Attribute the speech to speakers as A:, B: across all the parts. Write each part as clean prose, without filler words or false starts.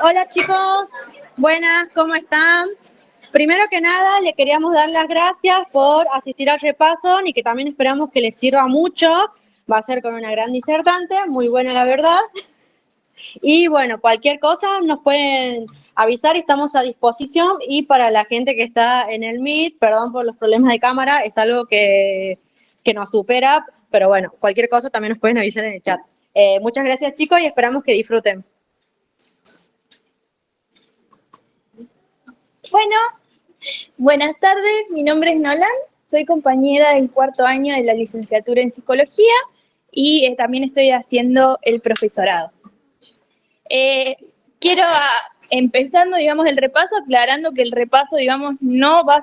A: Hola chicos, buenas, ¿cómo están? Primero que nada, le queríamos dar las gracias por asistir al repaso y que también esperamos que les sirva mucho. Va a ser con una gran disertante, muy buena la verdad. Y bueno, cualquier cosa nos pueden avisar, estamos a disposición. Y para la gente que está en el Meet, perdón por los problemas de cámara, es algo que nos supera, pero bueno, cualquier cosa también nos pueden avisar en el chat. Muchas gracias chicos y esperamos que disfruten.
B: Bueno, buenas tardes, mi nombre es Nolan, soy compañera del cuarto año de la licenciatura en Psicología y también estoy haciendo el profesorado. Quiero, empezando, digamos, el repaso, aclarando que el repaso, digamos, no va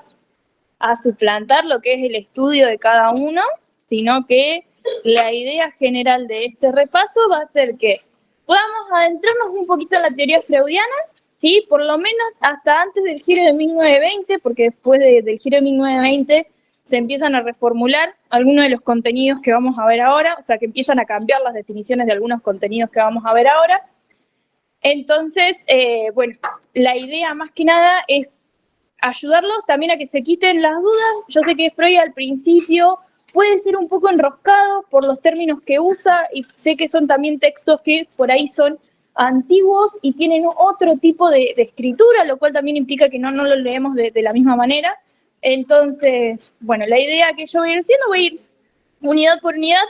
B: a suplantar lo que es el estudio de cada uno, sino que la idea general de este repaso va a ser que podamos adentrarnos un poquito en la teoría freudiana, ¿sí? Por lo menos hasta antes del giro de 1920, porque después del giro de 1920 se empiezan a reformular algunos de los contenidos que vamos a ver ahora, o sea, que empiezan a cambiar las definiciones de algunos contenidos que vamos a ver ahora. Entonces, bueno, la idea más que nada es ayudarlos también a que se quiten las dudas. Yo sé que Freud al principio puede ser un poco enroscado por los términos que usa y sé que son también textos que por ahí son antiguos y tienen otro tipo de escritura, lo cual también implica que no lo leemos de la misma manera. Entonces, bueno, la idea que yo voy a ir haciendo, voy a ir unidad por unidad.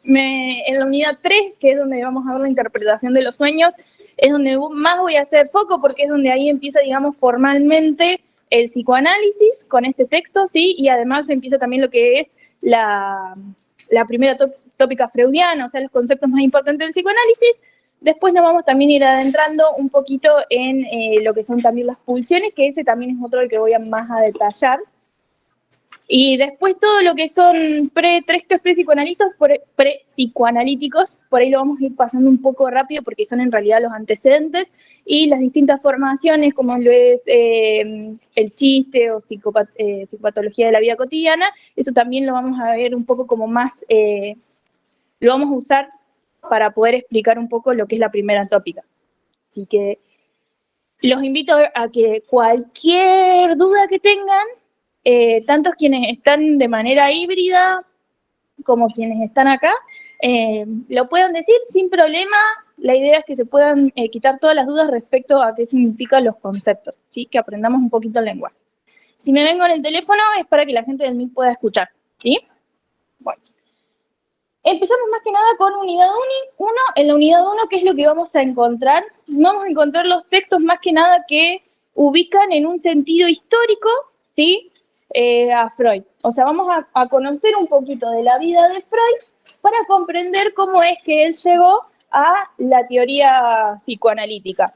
B: En la unidad 3, que es donde vamos a ver la interpretación de los sueños, es donde más voy a hacer foco porque es donde ahí empieza, digamos, formalmente el psicoanálisis con este texto, ¿sí? Y además empieza también lo que es la primera tópica freudiana, o sea, los conceptos más importantes del psicoanálisis. Después nos vamos también a ir adentrando un poquito en lo que son también las pulsiones, que ese también es otro del que voy a más a detallar. Y después todo lo que son textos pre-psicoanalíticos, por ahí lo vamos a ir pasando un poco rápido porque son en realidad los antecedentes y las distintas formaciones como lo es el chiste o psicopatología de la vida cotidiana, eso también lo vamos a ver un poco como más, lo vamos a usar para poder explicar un poco lo que es la primera tópica. Así que los invito a que cualquier duda que tengan, tantos quienes están de manera híbrida como quienes están acá, lo puedan decir sin problema. La idea es que se puedan quitar todas las dudas respecto a qué significan los conceptos, ¿sí? Que aprendamos un poquito el lenguaje. Si me vengo en el teléfono es para que la gente del MIT pueda escuchar, ¿sí? Bueno. Empezamos más que nada con unidad 1. En la unidad 1, ¿qué es lo que vamos a encontrar? Vamos a encontrar los textos más que nada que ubican en un sentido histórico, ¿sí? A Freud. O sea, vamos a conocer un poquito de la vida de Freud para comprender cómo es que él llegó a la teoría psicoanalítica.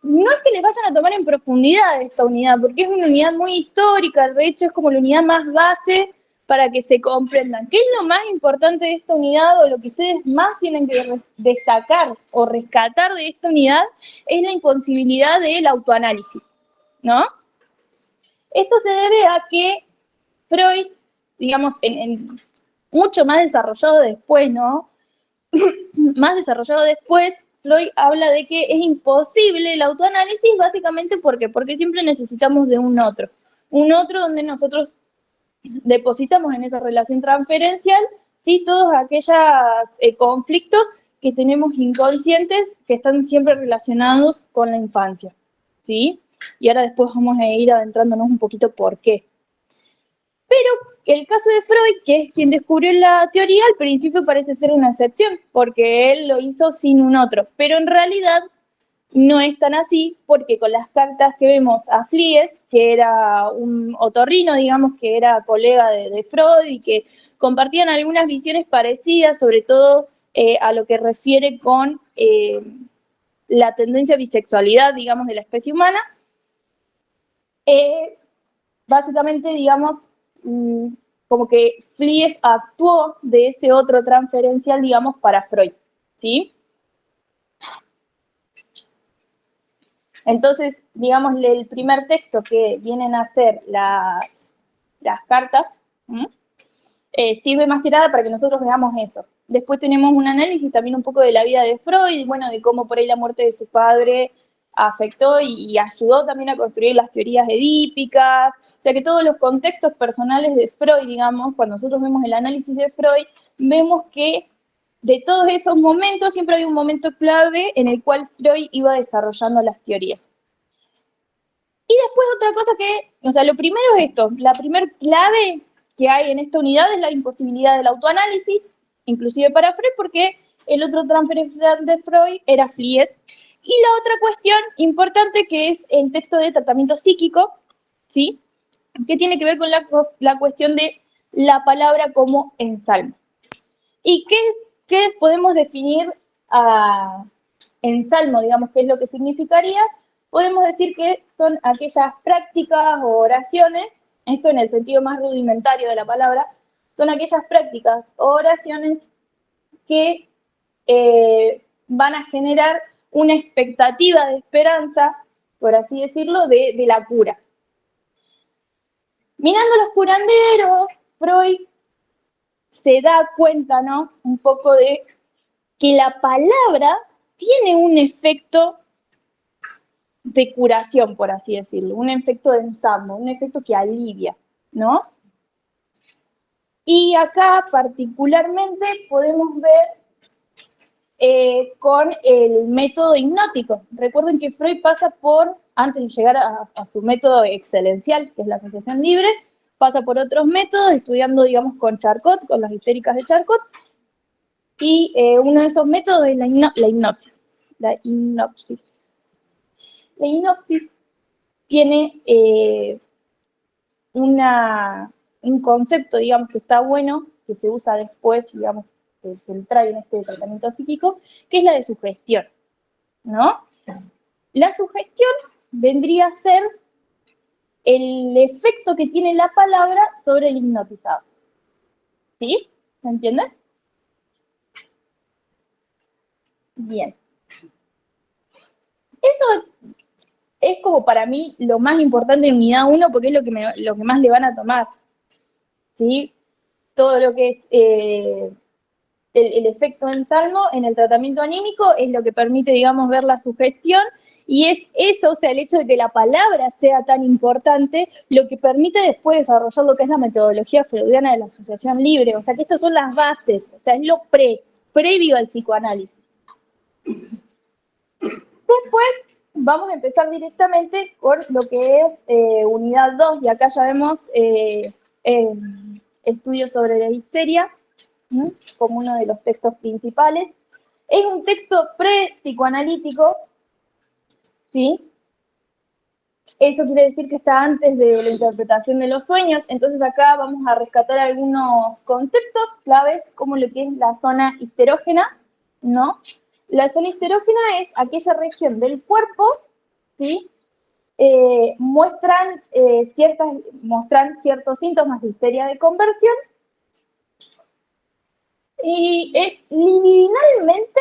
B: No es que les vayan a tomar en profundidad esta unidad, porque es una unidad muy histórica, de hecho es como la unidad más base para que se comprendan. ¿Qué es lo más importante de esta unidad o lo que ustedes más tienen que destacar o rescatar de esta unidad? Es la imposibilidad del autoanálisis, ¿no? Esto se debe a que Freud, digamos, mucho más desarrollado después, ¿no? Más desarrollado después, Freud habla de que es imposible el autoanálisis, básicamente porque siempre necesitamos de un otro donde nosotros depositamos en esa relación transferencial, ¿sí? Todos aquellos conflictos que tenemos inconscientes que están siempre relacionados con la infancia, ¿sí? Y ahora después vamos a ir adentrándonos un poquito por qué. Pero el caso de Freud, que es quien descubrió la teoría, al principio parece ser una excepción, porque él lo hizo sin un otro, pero en realidad no es tan así, porque con las cartas que vemos a Flies, que era un otorrino, digamos, que era colega de Freud y que compartían algunas visiones parecidas, sobre todo a lo que refiere con la tendencia a bisexualidad, digamos, de la especie humana, básicamente, digamos, como que Flies actuó de ese otro transferencial, digamos, para Freud, ¿sí? Entonces, digamos, el primer texto que vienen a ser las cartas, sirve más que nada para que nosotros veamos eso. Después tenemos un análisis también un poco de la vida de Freud, bueno, de cómo por ahí la muerte de su padre afectó y ayudó también a construir las teorías edípicas, o sea que todos los contextos personales de Freud, digamos, cuando nosotros vemos el análisis de Freud, vemos que de todos esos momentos siempre hay un momento clave en el cual Freud iba desarrollando las teorías. Y después otra cosa que, o sea, lo primero es esto, la primer clave que hay en esta unidad es la imposibilidad del autoanálisis, inclusive para Freud, porque el otro transferencial de Freud era Fliess. Y la otra cuestión importante que es el texto de tratamiento psíquico, ¿sí? Que tiene que ver con la cuestión de la palabra como ensalmo. ¿Y qué podemos definir ensalmo, digamos, qué es lo que significaría? Podemos decir que son aquellas prácticas o oraciones, esto en el sentido más rudimentario de la palabra, son aquellas prácticas o oraciones que van a generar una expectativa de esperanza, por así decirlo, de la cura. Mirando a los curanderos, Freud se da cuenta, ¿no?, un poco de que la palabra tiene un efecto de curación, por así decirlo, un efecto de ensalmo, un efecto que alivia, ¿no? Y acá particularmente podemos ver con el método hipnótico. Recuerden que Freud pasa por, antes de llegar a su método excelencial, que es la asociación libre, pasa por otros métodos, estudiando, digamos, con Charcot, con las histéricas de Charcot, y uno de esos métodos es la hipnosis. La hipnosis. La hipnosis tiene un concepto, digamos, que está bueno, que se usa después, digamos, que se trae en este tratamiento psíquico, que es la de sugestión, ¿no? La sugestión vendría a ser el efecto que tiene la palabra sobre el hipnotizado. ¿Sí? ¿Me entienden? Bien. Eso es como para mí lo más importante en unidad 1 porque es lo que más le van a tomar. ¿Sí? Todo lo que es el efecto ensalmo en el tratamiento anímico es lo que permite, digamos, ver la sugestión, y es eso, o sea, el hecho de que la palabra sea tan importante, lo que permite después desarrollar lo que es la metodología freudiana de la asociación libre, o sea, que estas son las bases, o sea, es lo previo al psicoanálisis. Después vamos a empezar directamente con lo que es unidad 2, y acá ya vemos estudios sobre la histeria, como uno de los textos principales. Es un texto pre-psicoanalítico, ¿sí? Eso quiere decir que está antes de la interpretación de los sueños, entonces acá vamos a rescatar algunos conceptos claves, como lo que es la zona histerógena, ¿no? La zona histerógena es aquella región del cuerpo, ¿sí? Muestran ciertos síntomas de histeria de conversión, y es libidinalmente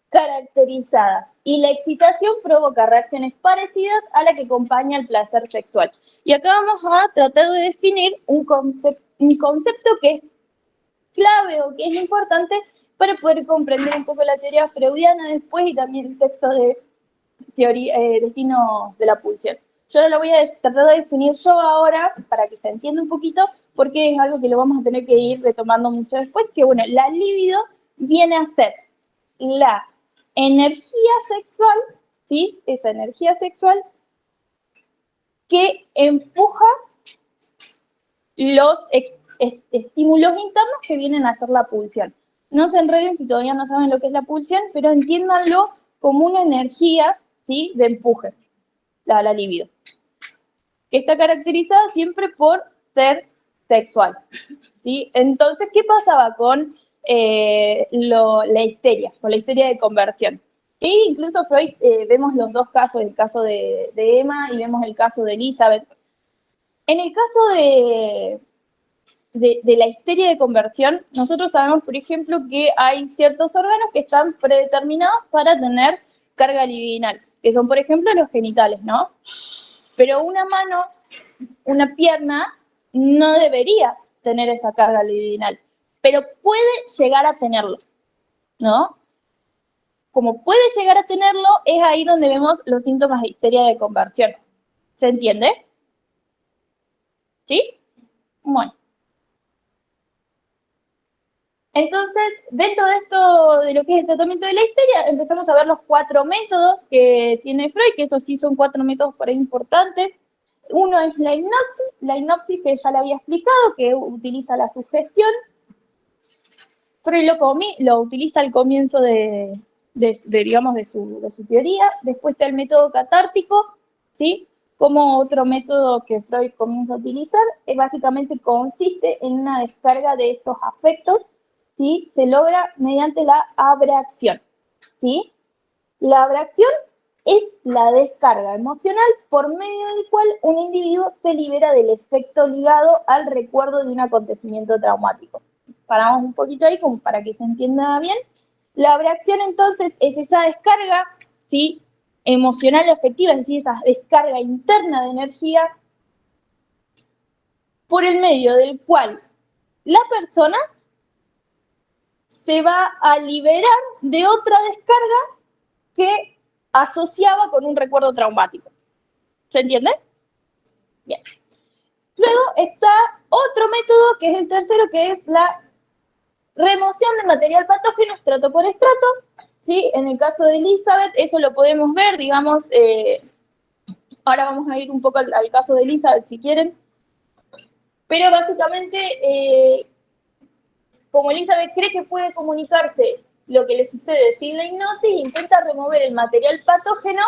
B: caracterizada, y la excitación provoca reacciones parecidas a la que acompaña el placer sexual. Y acá vamos a tratar de definir un concepto que es clave o que es importante para poder comprender un poco la teoría freudiana después y también el texto de destino de la pulsión. Yo lo voy a tratar de definir yo ahora para que se entienda un poquito, porque es algo que lo vamos a tener que ir retomando mucho después, que bueno, la libido viene a ser la energía sexual, ¿sí? Esa energía sexual que empuja los estímulos internos que vienen a ser la pulsión. No se enreden si todavía no saben lo que es la pulsión, pero entiéndanlo como una energía, ¿sí?, de empuje, la libido, que está caracterizada siempre por ser sexual, ¿sí? Entonces, ¿qué pasaba con la histeria, con la histeria de conversión? E incluso Freud, vemos los dos casos, el caso de Emma y vemos el caso de Elizabeth. En el caso de la histeria de conversión, nosotros sabemos, por ejemplo, que hay ciertos órganos que están predeterminados para tener carga libidinal, que son, por ejemplo, los genitales, ¿no? Pero una mano, una pierna, no debería tener esa carga libidinal, pero puede llegar a tenerlo, ¿no? Como puede llegar a tenerlo, es ahí donde vemos los síntomas de histeria de conversión. ¿Se entiende? ¿Sí? Bueno. Entonces, dentro de esto, de lo que es el tratamiento de la histeria, empezamos a ver los 4 métodos que tiene Freud, que esos sí son 4 métodos por ahí importantes. Uno es la hipnosis que ya le había explicado, que utiliza la sugestión. Freud lo utiliza al comienzo digamos, de su teoría. Después está el método catártico, ¿sí? Como otro método que Freud comienza a utilizar, básicamente consiste en una descarga de estos afectos, ¿sí? Se logra mediante la abracción, ¿sí? La abracción es la descarga emocional por medio del cual un individuo se libera del efecto ligado al recuerdo de un acontecimiento traumático. Paramos un poquito ahí como para que se entienda bien. La abracción entonces es esa descarga, ¿sí? Emocional y afectiva, es decir, esa descarga interna de energía por el medio del cual la persona se va a liberar de otra descarga que asociaba con un recuerdo traumático. ¿Se entiende? Bien. Luego está otro método, que es el tercero, que es la remoción de material patógeno estrato por estrato. ¿Sí? En el caso de Elizabeth, eso lo podemos ver, digamos, ahora vamos a ir un poco al caso de Elizabeth si quieren, pero básicamente, como Elizabeth cree que puede comunicarse lo que le sucede sin la hipnosis, intenta remover el material patógeno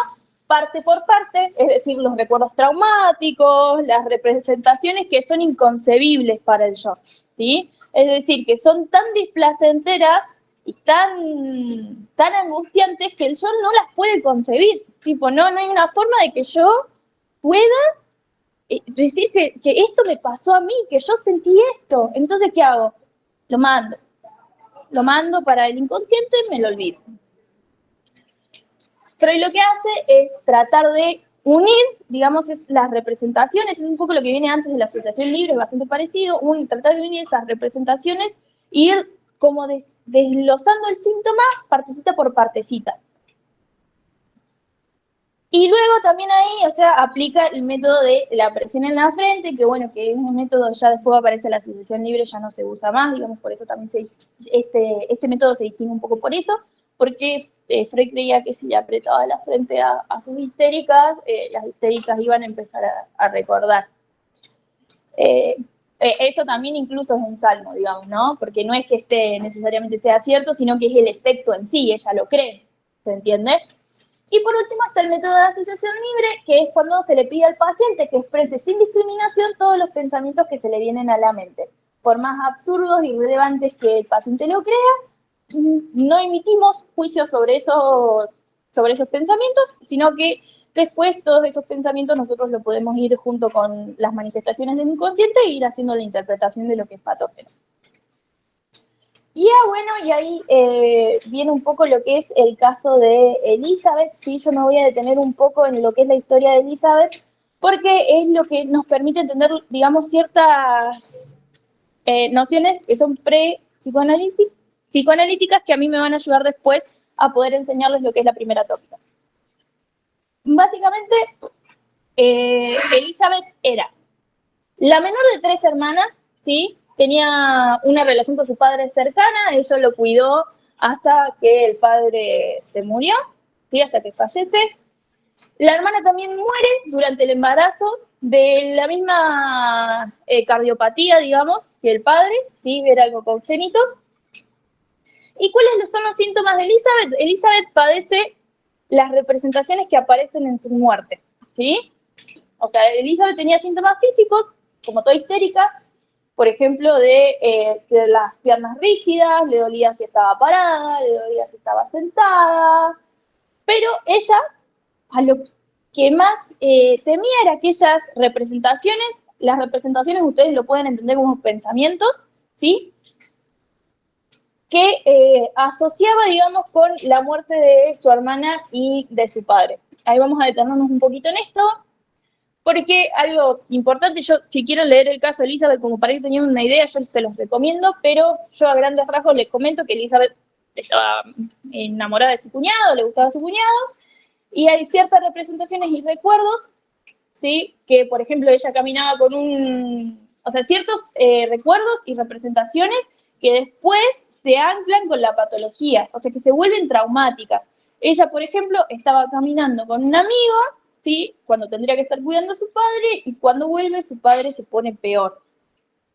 B: parte por parte, es decir, los recuerdos traumáticos, las representaciones que son inconcebibles para el yo, ¿sí? Es decir, que son tan displacenteras y tan angustiantes que el yo no las puede concebir. Tipo, no hay una forma de que yo pueda decir que esto me pasó a mí, que yo sentí esto. Entonces, ¿qué hago? Lo mando para el inconsciente y me lo olvido. Freud lo que hace es tratar de unir, digamos, las representaciones, es un poco lo que viene antes de la asociación libre, es bastante parecido, tratar de unir esas representaciones e ir como desglosando el síntoma partecita por partecita. Y luego también ahí, o sea, aplica el método de la presión en la frente, que bueno, que es un método, ya después aparece la asociación libre, ya no se usa más, digamos, por eso también este método se distingue un poco por eso, porque Freud creía que si le apretaba la frente a sus histéricas, las histéricas iban a empezar a recordar. Eso también incluso es en Salmo, digamos, ¿no? Porque no es que necesariamente sea cierto, sino que es el efecto en sí, ella lo cree, ¿se entiende? Y por último está el método de asociación libre, que es cuando se le pide al paciente que exprese sin discriminación todos los pensamientos que se le vienen a la mente. Por más absurdos y irrelevantes que el paciente lo crea, no emitimos juicios sobre esos pensamientos, sino que después todos esos pensamientos nosotros lo podemos ir junto con las manifestaciones del inconsciente e ir haciendo la interpretación de lo que es patógeno. Y bueno, y ahí viene un poco lo que es el caso de Elizabeth, ¿sí? Yo me voy a detener un poco en lo que es la historia de Elizabeth, porque es lo que nos permite entender, digamos, ciertas nociones que son psicoanalíticas que a mí me van a ayudar después a poder enseñarles lo que es la primera tópica. Básicamente, Elizabeth era la menor de 3 hermanas, ¿sí? Tenía una relación con su padre cercana, ella lo cuidó hasta que el padre se murió, ¿sí? Hasta que fallece. La hermana también muere durante el embarazo de la misma cardiopatía, digamos, que el padre, ¿sí? Era algo congénito. ¿Y cuáles son los síntomas de Elizabeth? Elizabeth padece las representaciones que aparecen en su muerte, ¿sí? O sea, Elizabeth tenía síntomas físicos, como toda histérica, por ejemplo, de las piernas rígidas, le dolía si estaba parada, le dolía si estaba sentada, pero ella, a lo que más temía era aquellas representaciones, las representaciones ustedes lo pueden entender como pensamientos, ¿sí? Que asociaba, digamos, con la muerte de su hermana y de su padre. Ahí vamos a detenernos un poquito en esto, porque algo importante, yo si quieren leer el caso de Elizabeth como para ir teniendo una idea, yo se los recomiendo, pero yo a grandes rasgos les comento que Elizabeth estaba enamorada de su cuñado, le gustaba su cuñado, y hay ciertas representaciones y recuerdos, ¿sí? Que, por ejemplo, ella caminaba con o sea, ciertos recuerdos y representaciones que después se anclan con la patología, o sea, que se vuelven traumáticas. Ella, por ejemplo, estaba caminando con un amigo, ¿sí? Cuando tendría que estar cuidando a su padre, y cuando vuelve, su padre se pone peor,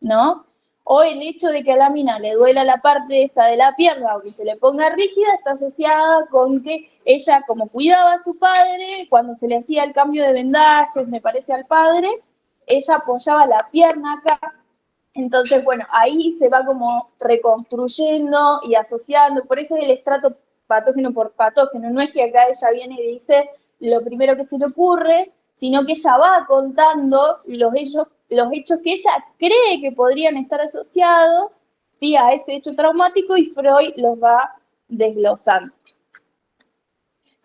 B: ¿no? O el hecho de que a la mina le duela la parte esta de la pierna o que se le ponga rígida está asociada con que ella, como cuidaba a su padre, cuando se le hacía el cambio de vendajes, me parece, al padre, ella apoyaba la pierna acá. Entonces, bueno, ahí se va como reconstruyendo y asociando. Por eso es el estrato patógeno por patógeno. No es que acá ella viene y dice lo primero que se le ocurre, sino que ella va contando los hechos que ella cree que podrían estar asociados, ¿sí?, a ese hecho traumático, y Freud los va desglosando.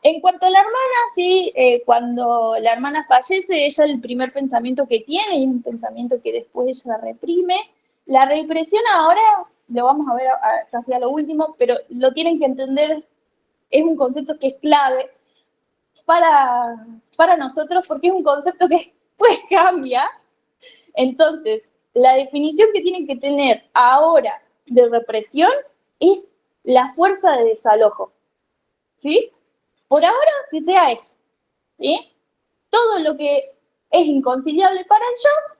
B: En cuanto a la hermana, sí, cuando la hermana fallece, ella el primer pensamiento que tiene, y es un pensamiento que después ella reprime. La represión ahora, lo vamos a ver casi a lo último, pero lo tienen que entender, es un concepto que es clave para nosotros, porque es un concepto que después cambia. Entonces, la definición que tienen que tener ahora de represión es la fuerza de desalojo, ¿sí? Por ahora, que sea eso, ¿sí? Todo lo que es inconciliable para el yo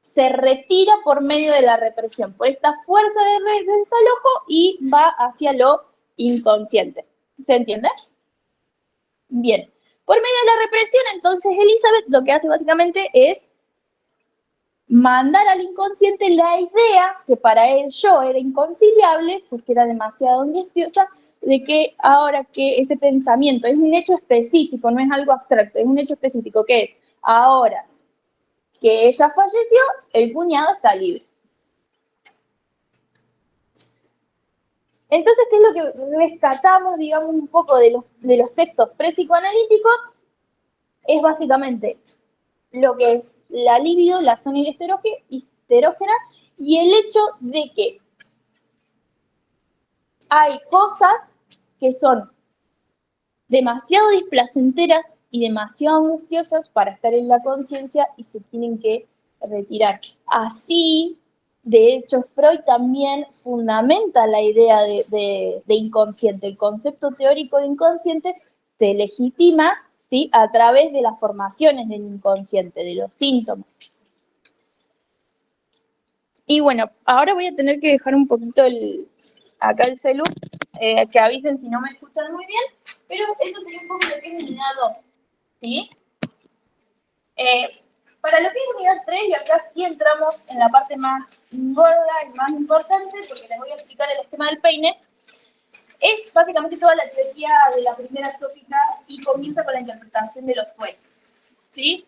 B: se retira por medio de la represión, por esta fuerza de desalojo, y va hacia lo inconsciente. ¿Se entiende? Bien. Por medio de la represión, entonces, Elizabeth lo que hace básicamente es mandar al inconsciente la idea, que para él yo era inconciliable, porque era demasiado angustiosa, de que ahora que ese pensamiento es un hecho específico, no es algo abstracto, es un hecho específico, que es, ahora que ella falleció, el cuñado está libre. Entonces, ¿qué es lo que rescatamos, digamos, un poco de los textos prepsicoanalíticos? Es básicamente lo que es la libido, la zona histerógena, y el hecho de que hay cosas que son demasiado displacenteras y demasiado angustiosas para estar en la conciencia y se tienen que retirar. Así, de hecho, Freud también fundamenta la idea de inconsciente. El concepto teórico de inconsciente se legitima, ¿sí?, a través de las formaciones del inconsciente, de los síntomas. Y bueno, ahora voy a tener que dejar un poquito acá el celu, que avisen si no me escuchan muy bien, pero eso sería un poco lo que es unidad 2, ¿sí? Para lo que es unidad 3, y acá sí entramos en la parte más gorda y más importante, porque les voy a explicar el esquema del peine, es básicamente toda la teoría de la primera tópica y comienza con la interpretación de los sueños, ¿sí?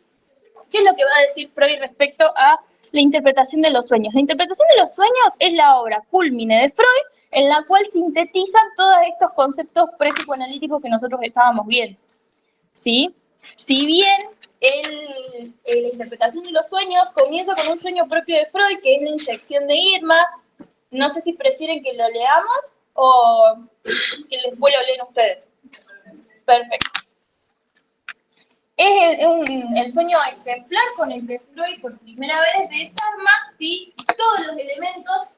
B: ¿Qué es lo que va a decir Freud respecto a la interpretación de los sueños? La interpretación de los sueños es la obra cúlmine de Freud, en la cual sintetizan todos estos conceptos prepsicoanalíticos que nosotros estábamos viendo, ¿sí? Si bien la interpretación de los sueños comienza con un sueño propio de Freud, que es la inyección de Irma, no sé si prefieren que lo leamos o que después lo leen ustedes. Perfecto. Es el sueño ejemplar con el que Freud por primera vez desarma, ¿sí?, todos los elementos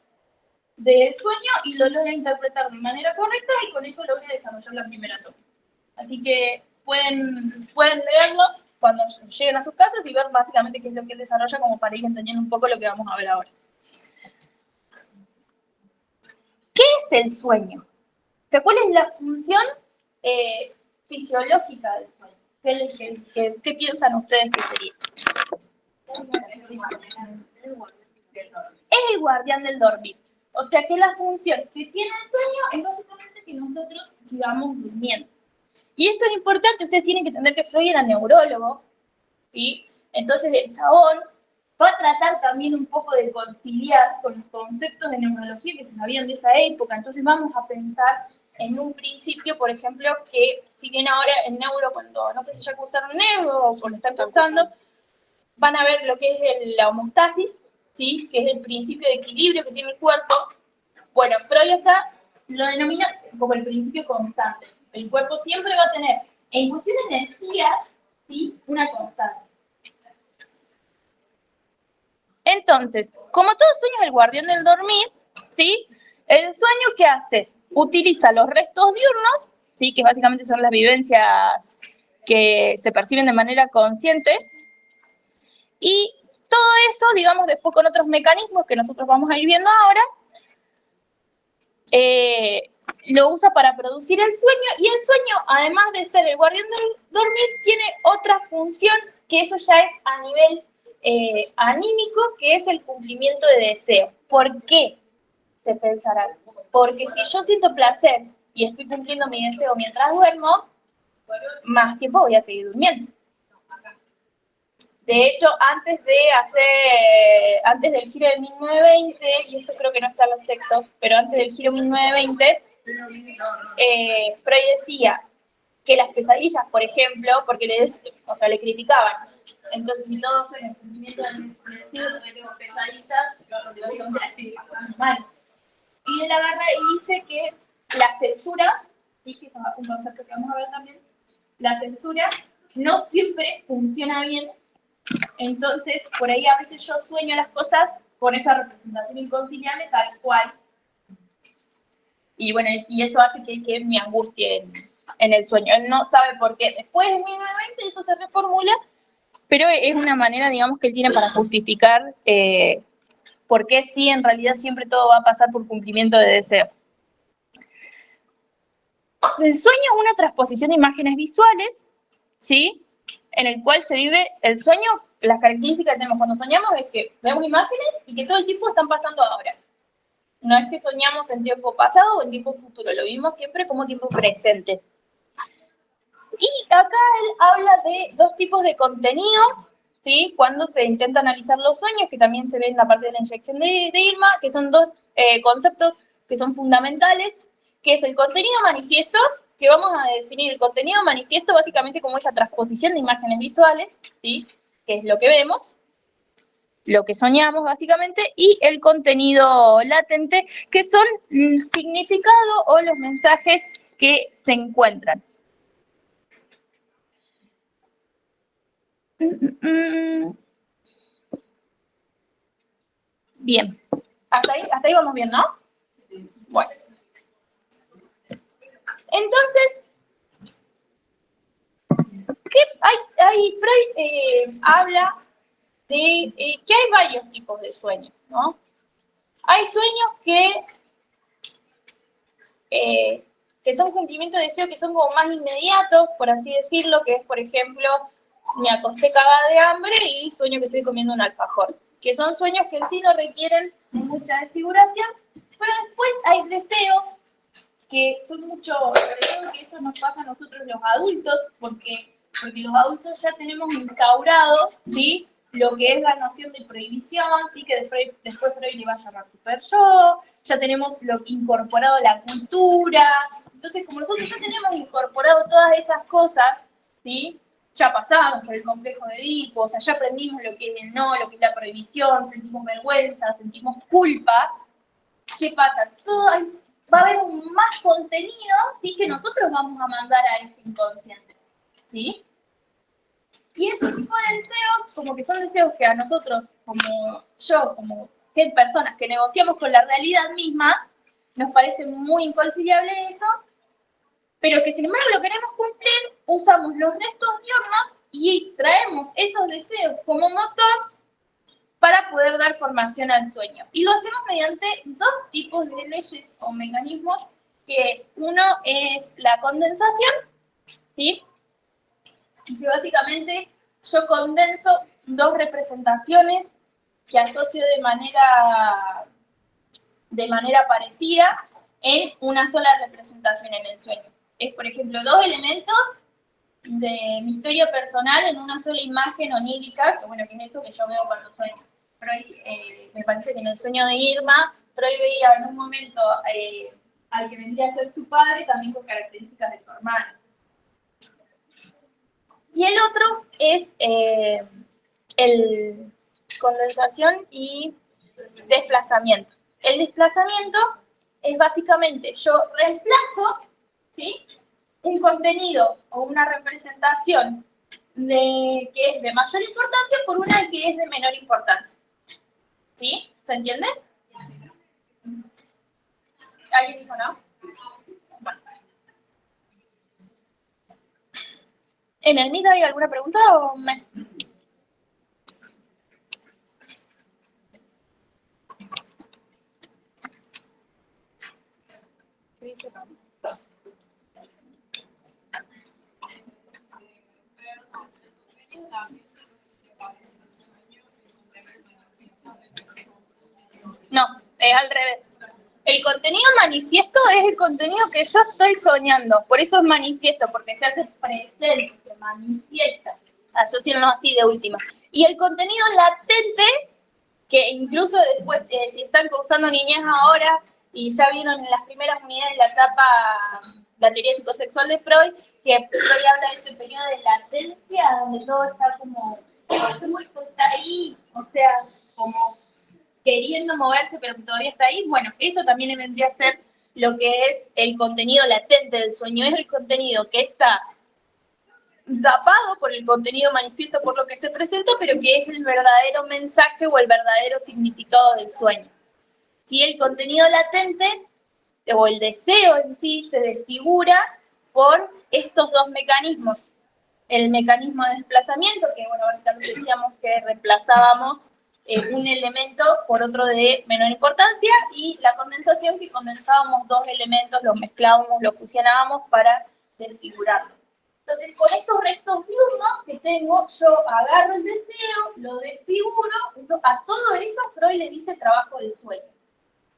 B: del sueño y lo logra interpretar de manera correcta, y con eso logra desarrollar la primera tópica. Así que pueden leerlo cuando lleguen a sus casas y ver básicamente qué es lo que él desarrolla, como para ir entendiendo un poco lo que vamos a ver ahora. ¿Qué es el sueño? O sea, ¿cuál es la función fisiológica del sueño? ¿Qué piensan ustedes que sería? Es el guardián del dormir. O sea que la función que tiene el sueño es básicamente que nosotros sigamos durmiendo. Y esto es importante, ustedes tienen que entender que Freud era neurólogo, ¿sí? Entonces el chabón va a tratar también un poco de conciliar con los conceptos de neurología que se sabían de esa época. Entonces vamos a pensar en un principio, por ejemplo, que si bien ahora en neuro, cuando no sé si ya cursaron neuro o lo están cursando, van a ver lo que es la homeostasis, ¿sí?, que es el principio de equilibrio que tiene el cuerpo. Bueno, Freud acá lo denomina como el principio constante. El cuerpo siempre va a tener, en cuestión de energías, ¿sí?, una constante. Entonces, como todo sueño es el guardián del dormir, ¿sí?, el sueño, ¿qué hace? Utiliza los restos diurnos, ¿sí?, que básicamente son las vivencias que se perciben de manera consciente, y todo eso, digamos, después con otros mecanismos que nosotros vamos a ir viendo ahora, lo usa para producir el sueño, y el sueño, además de ser el guardián del dormir, tiene otra función, que eso ya es a nivel anímico, que es el cumplimiento de deseo. ¿Por qué? Se pensará. Porque si yo siento placer y estoy cumpliendo mi deseo mientras duermo, más tiempo voy a seguir durmiendo. De hecho, antes del giro de 1920, y esto creo que no está en los textos, pero antes del giro 1920, Freud decía que las pesadillas, por ejemplo, porque le criticaban. Entonces, si todos son el cumplimiento del deseo, porque tengo pesadillas, básicamente las estoy pasando mal. Y él agarra y dice que la censura, sí, que es un concepto que vamos a ver también, la censura no siempre funciona bien. Entonces, por ahí a veces yo sueño las cosas con esa representación inconciliable tal cual. Y bueno, y eso hace que me angustie en el sueño. Él no sabe por qué. Después de 1920 eso se reformula, pero es una manera, digamos, que él tiene para justificar por qué sí, en realidad siempre todo va a pasar por cumplimiento de deseo. El sueño es una transposición de imágenes visuales, ¿sí?, en el cual se vive el sueño. Las características que tenemos cuando soñamos es que vemos imágenes y que todo el tiempo están pasando ahora. No es que soñamos en tiempo pasado o en tiempo futuro, lo vivimos siempre como tiempo presente. Y acá él habla de dos tipos de contenidos, ¿sí?, cuando se intenta analizar los sueños, que también se ve en la parte de la inyección de Irma, que son dos conceptos que son fundamentales, que es el contenido manifiesto, que vamos a definir el contenido manifiesto básicamente como esa transposición de imágenes visuales, ¿sí?, que es lo que vemos, lo que soñamos básicamente, y el contenido latente, que son el significado o los mensajes que se encuentran. Bien, hasta ahí vamos bien, ¿no? Bueno. Entonces, Freud habla de que hay varios tipos de sueños, ¿no? Hay sueños que son cumplimiento de deseo, que son como más inmediatos, por así decirlo, que es, por ejemplo, me acosté cagada de hambre y sueño que estoy comiendo un alfajor, que son sueños que en sí no requieren mucha desfiguración, pero después hay deseos que son mucho, sobre todo que eso nos pasa a nosotros los adultos, porque los adultos ya tenemos instaurado, ¿sí?, lo que es la noción de prohibición, ¿sí?, que después Freud le va a llamar super yo, ya tenemos incorporado la cultura. Entonces, como nosotros ya tenemos incorporado todas esas cosas, ¿sí?, ya pasamos por el complejo de Edipo, o sea, ya aprendimos lo que es el no, lo que es la prohibición, sentimos vergüenza, sentimos culpa. ¿Qué pasa? Va a haber más contenido, ¿sí?, que nosotros vamos a mandar a ese inconsciente, ¿sí? Y ese tipo de deseos, como que son deseos que a nosotros, como personas que negociamos con la realidad misma, nos parece muy inconciliable eso, pero que sin embargo lo queremos cumplir, usamos los restos diurnos y traemos esos deseos como motor para poder dar formación al sueño. Y lo hacemos mediante dos tipos de leyes o mecanismos, que es, uno es la condensación, ¿sí?, que básicamente yo condenso dos representaciones que asocio de manera parecida en una sola representación en el sueño. Es, por ejemplo, dos elementos de mi historia personal en una sola imagen onírica, que bueno, que es esto que yo veo cuando sueño. Freud, me parece que en el sueño de Irma, Freud veía en un momento al que vendría a ser su padre, también con características de su hermano. Y el otro es el condensación y desplazamiento. El desplazamiento es básicamente yo reemplazo, ¿sí?, un contenido o una representación que es de mayor importancia por una que es de menor importancia. ¿Sí? ¿Se entiende? ¿Alguien dijo no? Bueno. ¿En el Meet hay alguna pregunta o me...? ¿Qué dice Pablo? No, es al revés. El contenido manifiesto es el contenido que yo estoy soñando. Por eso es manifiesto, porque se hace presente, se manifiesta. Asocienlo así de última. Y el contenido latente, que incluso después, si están cursando niñez ahora y ya vieron en las primeras unidades la etapa, la teoría psicosexual de Freud, que Freud habla de este periodo de latencia, donde todo está como oculto, está ahí, o sea, como queriendo moverse, pero todavía está ahí. Bueno, eso también vendría a ser lo que es el contenido latente del sueño. Es el contenido que está tapado por el contenido manifiesto, por lo que se presenta, pero que es el verdadero mensaje o el verdadero significado del sueño. Si el contenido latente o el deseo en sí se desfigura por estos dos mecanismos. El mecanismo de desplazamiento, que bueno, básicamente decíamos que reemplazábamos un elemento por otro de menor importancia, y la condensación, que condensábamos dos elementos, los mezclábamos, los fusionábamos para desfigurarlos. Entonces, con estos restos diurnos que tengo, yo agarro el deseo, lo desfiguro, a todo eso Freud le dice trabajo del sueño.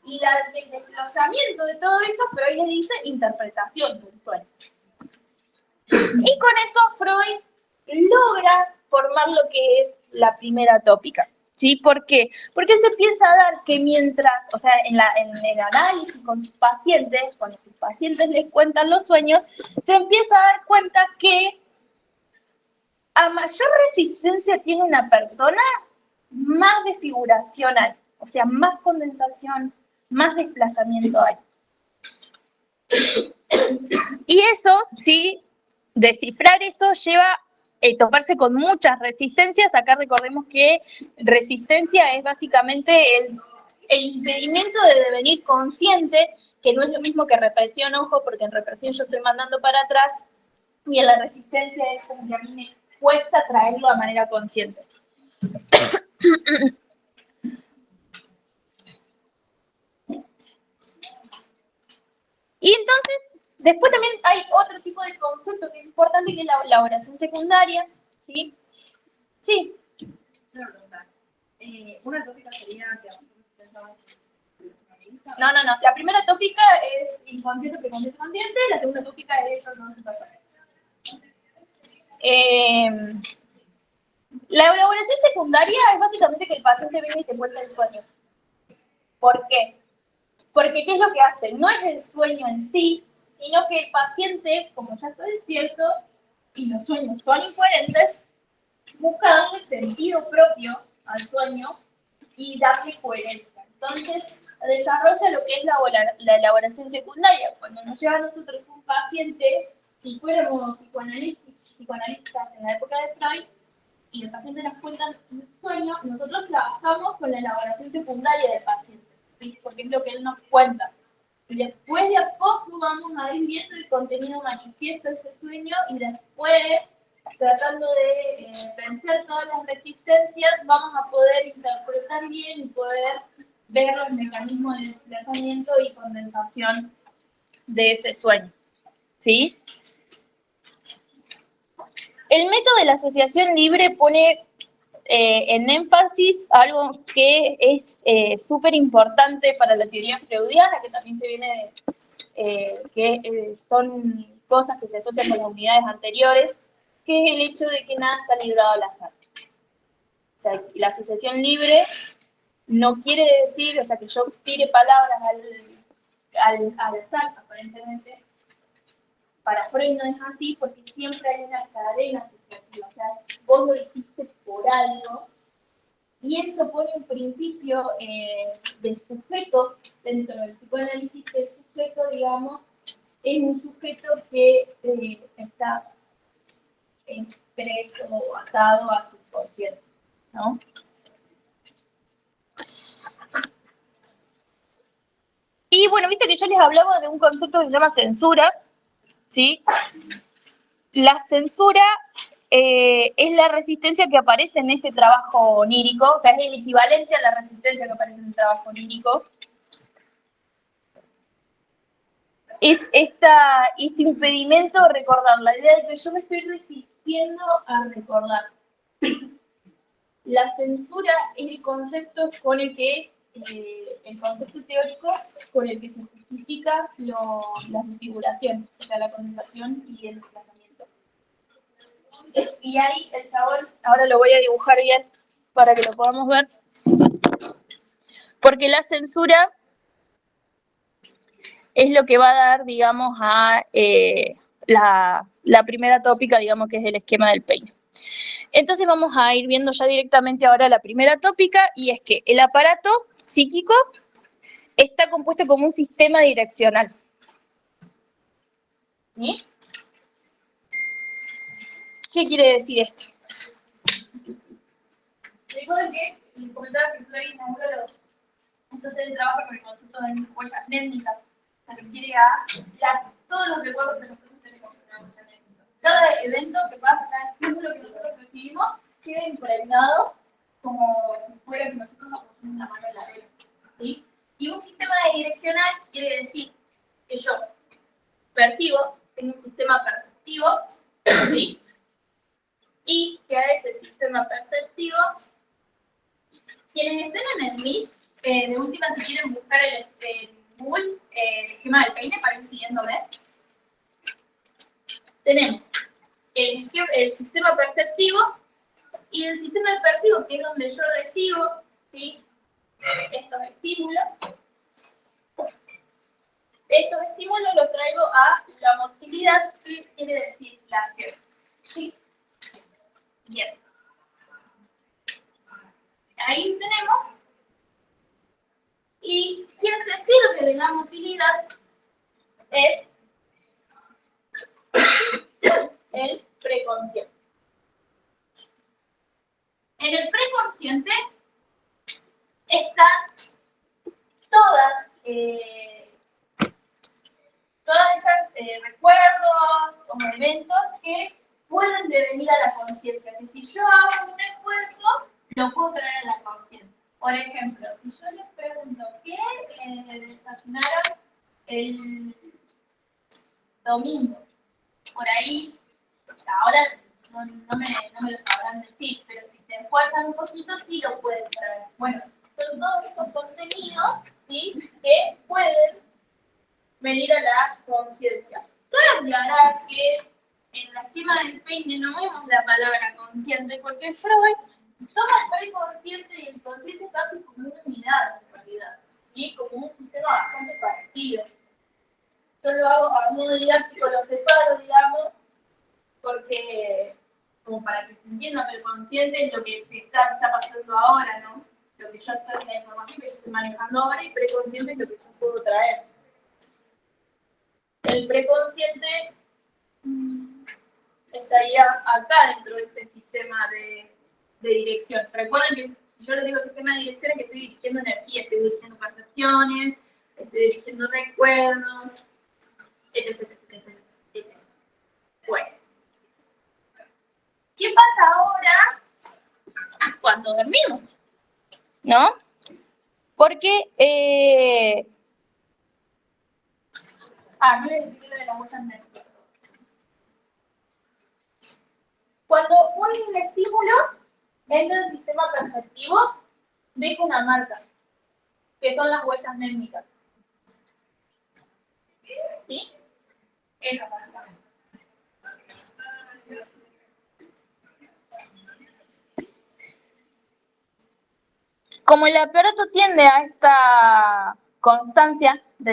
B: Y el desglosamiento de todo eso, Freud le dice interpretación del sueño. Y con eso Freud logra formar lo que es la primera tópica. ¿Sí? ¿Por qué? Porque él se empieza a dar que mientras, o sea, en el análisis con sus pacientes, cuando sus pacientes les cuentan los sueños, se empieza a dar cuenta que a mayor resistencia tiene una persona, más desfiguración hay. O sea, más condensación, más desplazamiento hay. Y eso, sí, descifrar eso lleva a toparse con muchas resistencias. Acá recordemos que resistencia es básicamente el impedimento de devenir consciente, que no es lo mismo que represión, ojo, porque en represión yo estoy mandando para atrás, y en la resistencia es como que a mí me cuesta traerlo de manera consciente. Y entonces, después también hay otro tipo de concepto que es importante, que es la elaboración secundaria, ¿sí? Sí.
C: Una tópica sería que pensamos.
B: No. La primera tópica es inconsciente, preconsciente, consciente. La segunda tópica es eso, no se pasa. La elaboración secundaria es básicamente que el paciente venga y te cuenta el sueño. ¿Por qué? Porque ¿qué es lo que hace? No es el sueño en sí, sino que el paciente, como ya está despierto y los sueños son incoherentes, busca darle sentido propio al sueño y darle coherencia. Entonces, desarrolla lo que es la elaboración secundaria. Cuando nos lleva a nosotros un paciente, si fuéramos psicoanalistas en la época de Freud, y el paciente nos cuenta un sueño, nosotros trabajamos con la elaboración secundaria del paciente, ¿sí? Porque es lo que él nos cuenta. Y después de a poco vamos a ir viendo el contenido manifiesto de ese sueño, y después, tratando de vencer todas las resistencias, vamos a poder interpretar bien y poder ver los mecanismos de desplazamiento y condensación de ese sueño, ¿sí? El método de la asociación libre pone en énfasis algo que es súper importante para la teoría freudiana, que también se viene son cosas que se asocian con las unidades anteriores, que es el hecho de que nada está librado al azar. O sea, la asociación libre no quiere decir, o sea, que yo tire palabras al azar, aparentemente. Para Freud no es así, porque siempre hay una cadena asociativa. O sea, vos lo dijiste por algo, y eso pone un principio de sujeto dentro del psicoanálisis, que el sujeto, digamos, es un sujeto que está preso o atado a su consciente, ¿no? Y bueno, viste que yo les hablaba de un concepto que se llama censura, ¿sí? La censura es la resistencia que aparece en este trabajo onírico, o sea, es el equivalente a la resistencia que aparece en el trabajo onírico. Es este impedimento de recordar, la idea de que yo me estoy resistiendo a recordar. La censura es el concepto con el que, el concepto teórico con el que se justifica las configuraciones, o sea, la condensación y el desplazamiento. Y ahí el chabón, ahora lo voy a dibujar bien para que lo podamos ver, porque la censura es lo que va a dar, digamos, a la primera tópica, digamos, que es el esquema del peine. Entonces vamos a ir viendo ya directamente ahora la primera tópica, y es que el aparato psíquico está compuesto como un sistema direccional. ¿Sí? ¿Qué quiere decir esto? Recuerden que les comentaba que Freud inauguró entonces él trabaja con el concepto de huellas némnicas. Se refiere a todos los recuerdos que nosotros tenemos en una huella némnica. Cada evento que pasa, cada estímulo que nosotros recibimos, queda impregnado como si fuera que nosotros nos pusimos una mano en la vela. ¿Sí? Y un sistema direccional quiere decir que yo percibo, tengo un sistema perceptivo, ¿sí? Y que a ese sistema perceptivo, quienes estén en el MIT, de última, si quieren buscar el Google, el esquema del peine para ir siguiéndome, tenemos el sistema perceptivo y el sistema percibo, que es donde yo recibo, ¿sí?, estos estímulos. Estos estímulos los traigo a la motilidad, que quiere decir la acción. ¿Sí? Bien. Ahí tenemos. Y quien se sirve de la motilidad es el preconsciente. En el preconsciente están todas estas recuerdos o eventos que pueden devenir a la conciencia. Que si yo hago un esfuerzo, lo puedo traer a la conciencia. Por ejemplo, si yo les pregunto qué desayunaron el domingo, por ahí, ahora no me lo sabrán decir, pero si se esfuerzan un poquito, sí lo pueden traer. Bueno, son todos esos contenidos, ¿sí?, que pueden venir a la conciencia. Cabe aclarar que en el esquema del peine no vemos la palabra consciente, porque Freud toma el preconsciente y el consciente casi como una unidad, en realidad, ¿sí?, como un sistema bastante parecido. Yo lo hago a modo didáctico, lo separo, digamos, porque, como para que se entienda, pero consciente es lo que está pasando ahora, ¿no? Lo que yo estoy, la información que yo estoy manejando ahora, y preconsciente es lo que yo puedo traer. El preconsciente estaría acá dentro de este sistema de dirección. Recuerden que si yo les digo sistema de dirección es que estoy dirigiendo energía, estoy dirigiendo percepciones, estoy dirigiendo recuerdos, etc. Bueno. ¿Qué pasa ahora cuando dormimos? ¿No? Porque no les expliqué lo de las huellas némnicas. Cuando un estímulo entra en el sistema perceptivo, deja una marca, que son las huellas némnicas. ¿Sí? Esa básicamente. Como el aparato tiende a esta constancia de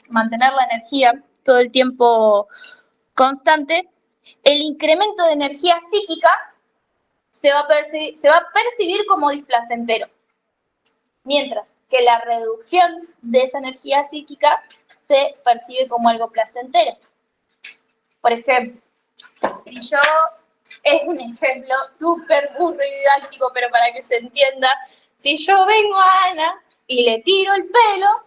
B: mantener la energía todo el tiempo constante, el incremento de energía psíquica se va a percibir como displacentero. Mientras que la reducción de esa energía psíquica se percibe como algo placentero. Por ejemplo, si yo, es un ejemplo súper burro y didáctico, pero para que se entienda, si yo vengo a Ana y le tiro el pelo,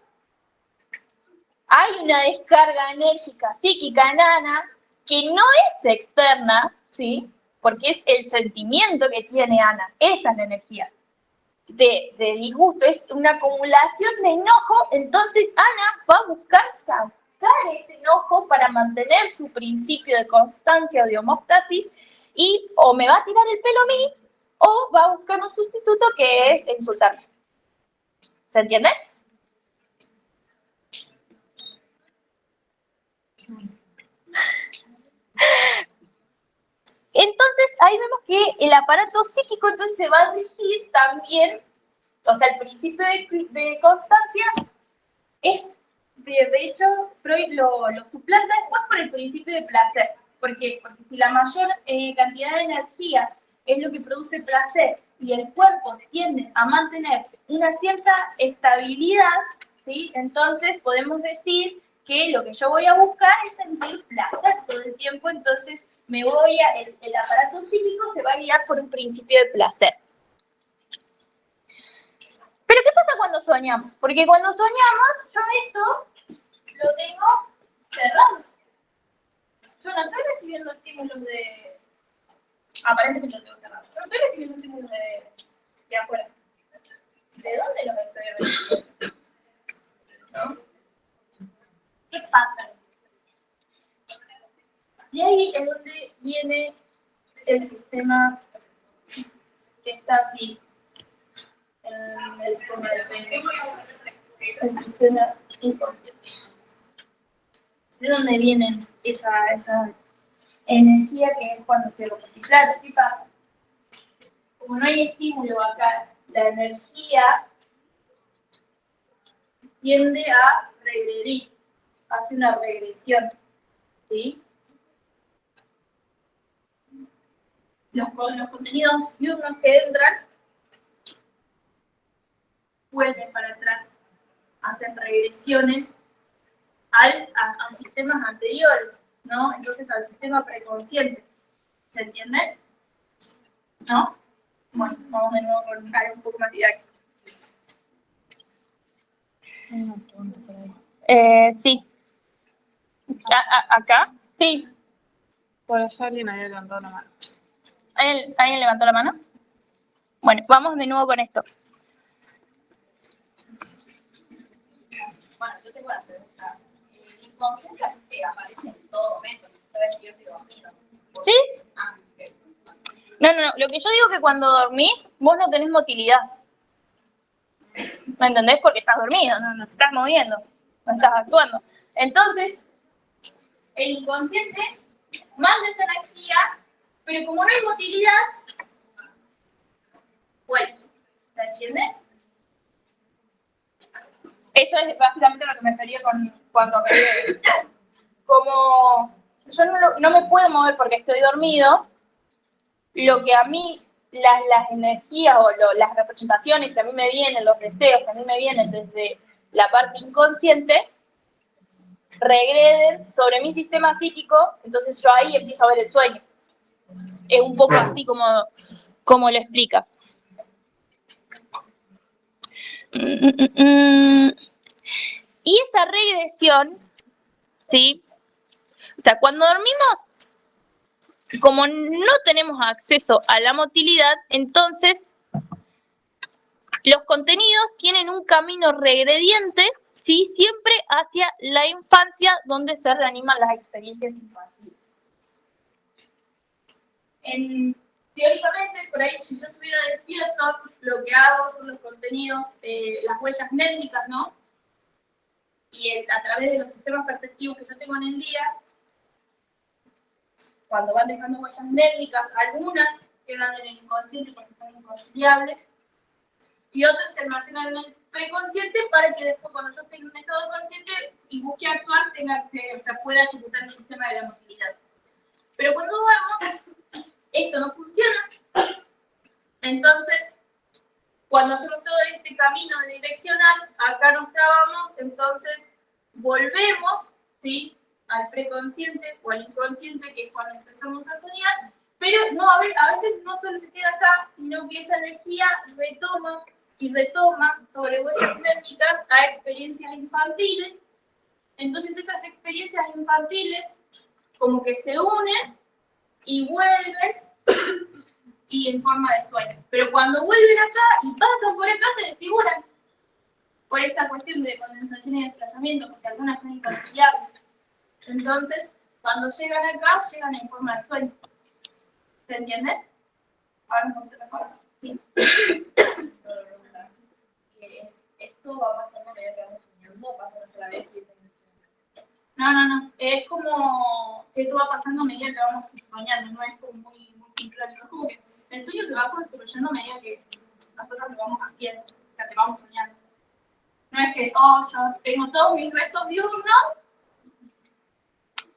B: hay una descarga enérgica psíquica en Ana que no es externa, ¿sí? Porque es el sentimiento que tiene Ana, esa es la energía de disgusto, es una acumulación de enojo, entonces Ana va a buscar sacar ese enojo para mantener su principio de constancia o de homeostasis y o me va a tirar el pelo a mí o va a buscar un sustituto que es insultarme. ¿Se entiende? Entonces, ahí vemos que el aparato psíquico entonces se va a regir también, o sea, el principio de constancia es, de hecho, Freud lo suplanta después por el principio de placer. ¿Por qué? Porque si la mayor cantidad de energía es lo que produce placer y el cuerpo tiende a mantener una cierta estabilidad, ¿sí? Entonces podemos decir que lo que yo voy a buscar es sentir placer todo el tiempo, entonces el aparato psíquico se va a guiar por un principio de placer. Pero ¿qué pasa cuando soñamos? Porque cuando soñamos, yo esto lo tengo cerrado. Yo no estoy recibiendo estímulos de... Aparentemente lo tengo cerrado. Yo no estoy recibiendo estímulos de afuera. ¿De dónde los estoy recibiendo? ¿No? ¿Qué pasa? Y ahí es donde viene el sistema que está así, en el forma de pene, el sistema inconsciente. ¿De dónde viene esa energía que es cuando se lo claro, ¿qué pasa? Como no hay estímulo acá, la energía tiende a regredir, hace una regresión, ¿sí? Los contenidos diurnos que entran vuelven para atrás, hacen regresiones a sistemas anteriores, ¿no? Entonces al sistema preconsciente. ¿Se entiende? ¿No? Bueno, vamos de nuevo con algo un poco más didáctico. Sí. ¿Acá? Sí.
C: Por allá alguien había levantado la mano.
B: ¿Alguien levantó la mano? Bueno, vamos de nuevo con esto.
D: Bueno, yo tengo la pregunta. El inconsciente aparece en todo momento, está despierto y dormido.
B: ¿Sí? No. Lo que yo digo es que cuando dormís, vos no tenés motilidad. ¿Me entendés? Porque estás dormido, no te estás moviendo, no estás actuando. Entonces, el inconsciente manda esa energía, pero como no hay motilidad, vuelve. ¿Se entiende? Eso es básicamente lo que me refería cuando como yo no me puedo mover porque estoy dormido, lo que a mí, las energías o las representaciones que a mí me vienen, los deseos que a mí me vienen desde la parte inconsciente, regreden sobre mi sistema psíquico, entonces yo ahí empiezo a ver el sueño. Es un poco así como lo explica. Y esa regresión, ¿sí? O sea, cuando dormimos, como no tenemos acceso a la motilidad, entonces los contenidos tienen un camino regrediente, ¿sí? Siempre hacia la infancia, donde se reaniman las experiencias infantiles. Teóricamente, por ahí, si yo estuviera despierto, lo que hago son los contenidos, las huellas némicas, ¿no? Y a través de los sistemas perceptivos que yo tengo en el día, cuando van dejando huellas némicas, algunas quedan en el inconsciente porque son inconciliables, y otras se almacenan en el preconsciente para que después, cuando yo esté en un estado consciente y busque actuar, se pueda ejecutar el sistema de la motilidad. Pero cuando duermo, esto no funciona, Entonces, cuando hacemos todo este camino direccional, acá nos trabamos, entonces volvemos, ¿sí?, al preconsciente o al inconsciente, que es cuando empezamos a soñar, pero no, a veces no solo se queda acá, sino que esa energía retoma y retoma sobre huellas técnicas a experiencias infantiles. Entonces esas experiencias infantiles como que se unen y vuelven y en forma de sueño. Pero cuando vuelven acá y pasan por acá se desfiguran por esta cuestión de condensación y desplazamiento, porque algunas son inconciliables. Entonces, cuando llegan acá, llegan en forma de sueño. ¿Se entiende? Ahora un poquito mejor. Sí.
D: Esto va pasando a medida que vamos soñando, pasa una sola vez y es
B: No. Es como que eso va pasando a medida que vamos soñando, no es como muy sincrónico. Es como que el sueño se va construyendo a medida que nosotros lo vamos haciendo, o sea, que vamos soñando. No es que, yo tengo todos mis restos diurnos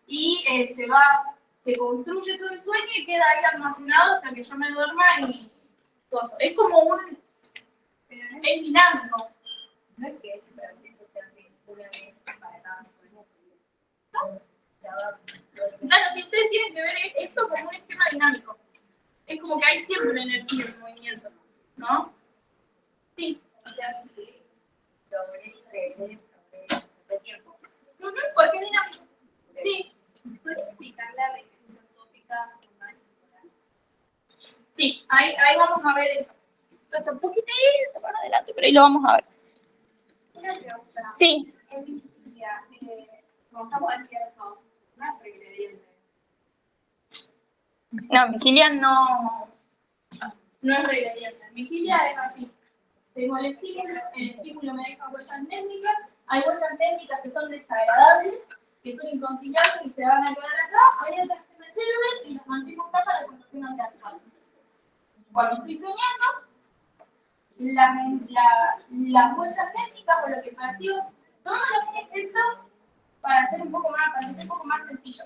B: y se construye todo el sueño y queda ahí almacenado hasta que yo me duerma y todo. Es como es dinámico.
D: No es que ese proceso se hace una vez para cada sueño. ¿No?
B: Claro, si ustedes tienen que ver esto como un esquema dinámico. Es como que hay siempre una energía en movimiento, ¿no? Sí.
D: O sea, que progresa el tiempo.
B: Porque es dinámico. Sí.
D: ¿Puedes explicar la regresión tópica organizacional?
B: Sí, ahí vamos a ver eso. Esto está un poquitito para adelante, pero ahí lo vamos a ver.
D: Una pregunta.
B: Sí.
D: En vigilia, como estamos despiertos, no es reingrediente.
B: No, vigilia no es reingrediente. Vigilia es así. Tengo el estímulo me deja huellas técnicas. Hay huellas técnicas que son desagradables, que son inconciliables y se van a quedar acá. Hay otras que me sirven y las mantengo acá para cuando tengan que actuar. Cuando estoy soñando, las huellas técnicas o lo que percibo, todos los ejemplos para hacer un poco más sencillo.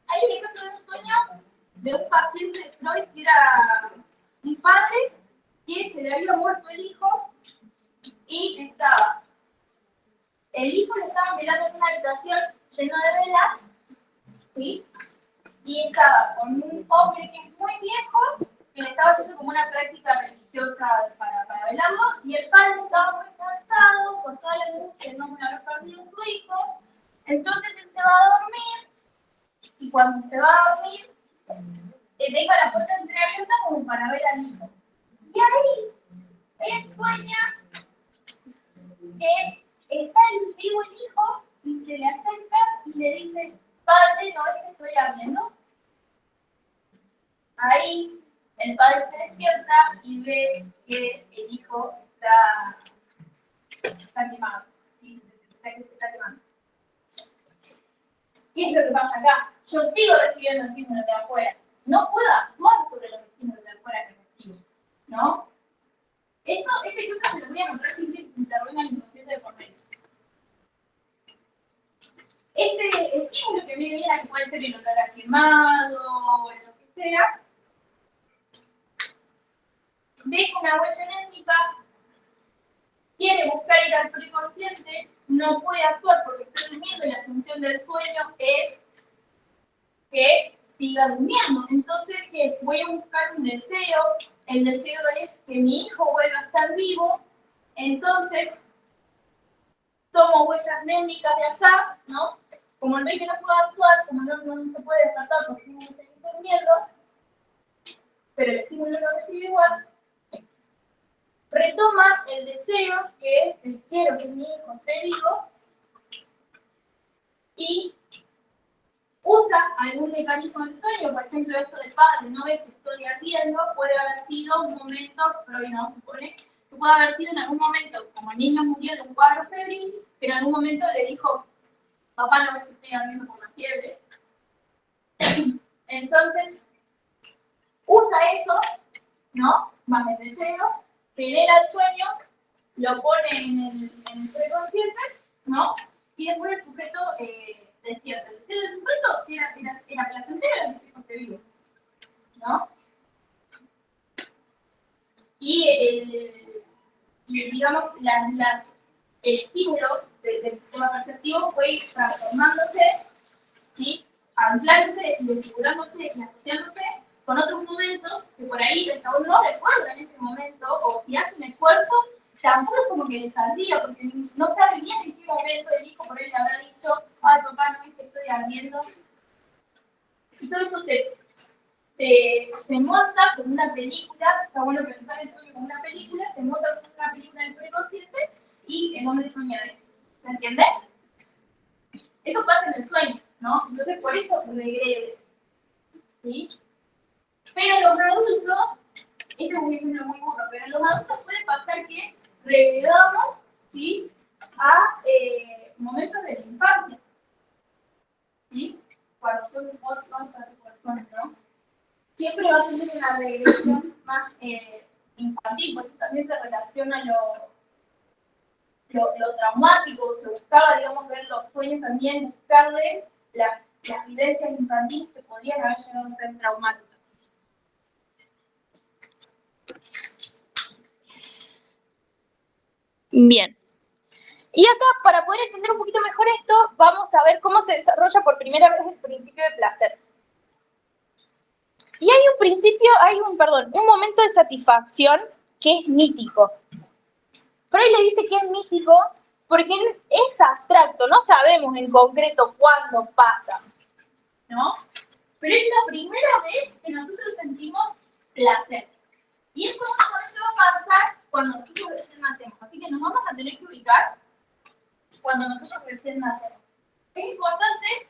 B: Hay un ejemplo de un sueño de un paciente de Freud que era un padre que se le había muerto el hijo y el hijo le estaba mirando en una habitación llena de velas, ¿sí? Y estaba con un hombre que es muy viejo, que le estaba haciendo como una práctica religiosa para velarlo, y el padre estaba muy cansado por toda la luz que no puede haber perdido a su hijo, entonces él se va a dormir, y cuando se va a dormir, deja la puerta entreabierta como para ver al hijo. Y ahí, él sueña que está en vivo el hijo, y se le acerca y le dice, padre, ¿no es que estoy abriendo? Ahí el padre se despierta y ve que el hijo está quemado. ¿Sí? Se está quemando. ¿Qué es lo que pasa acá? Yo sigo recibiendo estímulos de afuera. No puedo actuar sobre los estímulos de afuera que recibo, ¿no? Este ejemplo se lo voy a mostrar sin que intervenga el inconsciente de por medio. Este estímulo que me viene, que puede ser el olor a quemado o lo que sea, deja una huella anémica, quiere buscar ir al preconsciente, no puede actuar porque está durmiendo y la función del sueño es que siga durmiendo. Entonces, ¿qué? Voy a buscar un deseo, el deseo es que mi hijo vuelva a estar vivo, entonces tomo huellas anémicas de acá, ¿no? Como el ve que no puedo actuar, como no se puede despertar porque tiene que seguir durmiendo, pero el estímulo lo recibe igual, retoma el deseo, que es el quiero que mi hijo esté vivo, y usa algún mecanismo del sueño, por ejemplo, esto del padre, no ves que estoy ardiendo, puede haber sido un momento, Freud nos supone, que puede haber sido en algún momento, como el niño murió de un cuadro febril, pero en algún momento le dijo, papá, no ves que estoy ardiendo por la fiebre. Entonces, usa eso, ¿no? Más el deseo, genera el sueño, lo pone en el preconsciente, ¿no? Y después el sujeto despierta. El deseo del sujeto era placentero, el sujeto esté vivo, ¿no? y digamos, el estímulo del sistema perceptivo fue ir transformándose, ¿sí? Anclándose, desfigurándose y asociándose con otros momentos que por ahí el chabón no recuerda en ese momento, o si hace un esfuerzo, tampoco es como que le saldría, porque no sabe bien en qué momento el hijo por ahí le habrá dicho, ay papá, no es que estoy ardiendo. Y todo eso se monta como una película, está bueno pensar el sueño como una película, se monta como una película del preconsciente y el hombre sueña eso. ¿Se entiende? Eso pasa en el sueño, ¿no? Entonces por eso regrede. ¿Sí? Pero los adultos, este es un ejemplo muy burro, pero en los adultos puede pasar que regredamos, ¿sí? A momentos de la infancia. ¿Sí? Cuando son personas, ¿no? Siempre va a tener una regresión más infantil, porque también se relaciona lo traumático, se buscaba, digamos, ver los sueños también, buscarles las vivencias infantiles que podrían haber llegado a ser traumáticas. Bien. Y acá, para poder entender un poquito mejor esto, vamos a ver cómo se desarrolla por primera vez el principio de placer. Y hay un momento de satisfacción que es mítico. Freud le dice que es mítico porque es abstracto, no sabemos en concreto cuándo pasa, ¿no? Pero es la primera vez que nosotros sentimos placer. Y eso solamente va a pasar cuando nosotros recién nacemos. Así que nos vamos a tener que ubicar cuando nosotros recién nacemos. Es importante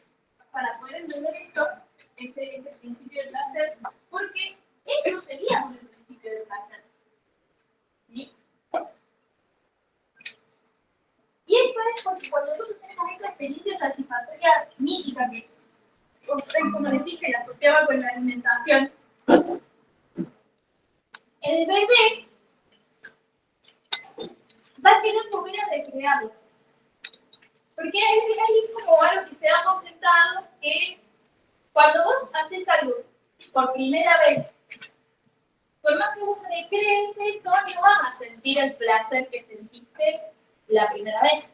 B: para poder entender esto, este principio de placer, porque esto sería un principio de placer. ¿Sí? Y esto es porque cuando nosotros tenemos esa experiencia satisfactoria mítica que, como les dije, la asociaba con la alimentación, el bebé va a querer volver a recrearlo. Porque hay como algo que se da por sentado que cuando vos haces algo por primera vez, por más que vos recrees eso, no vas a sentir el placer que sentiste la primera vez.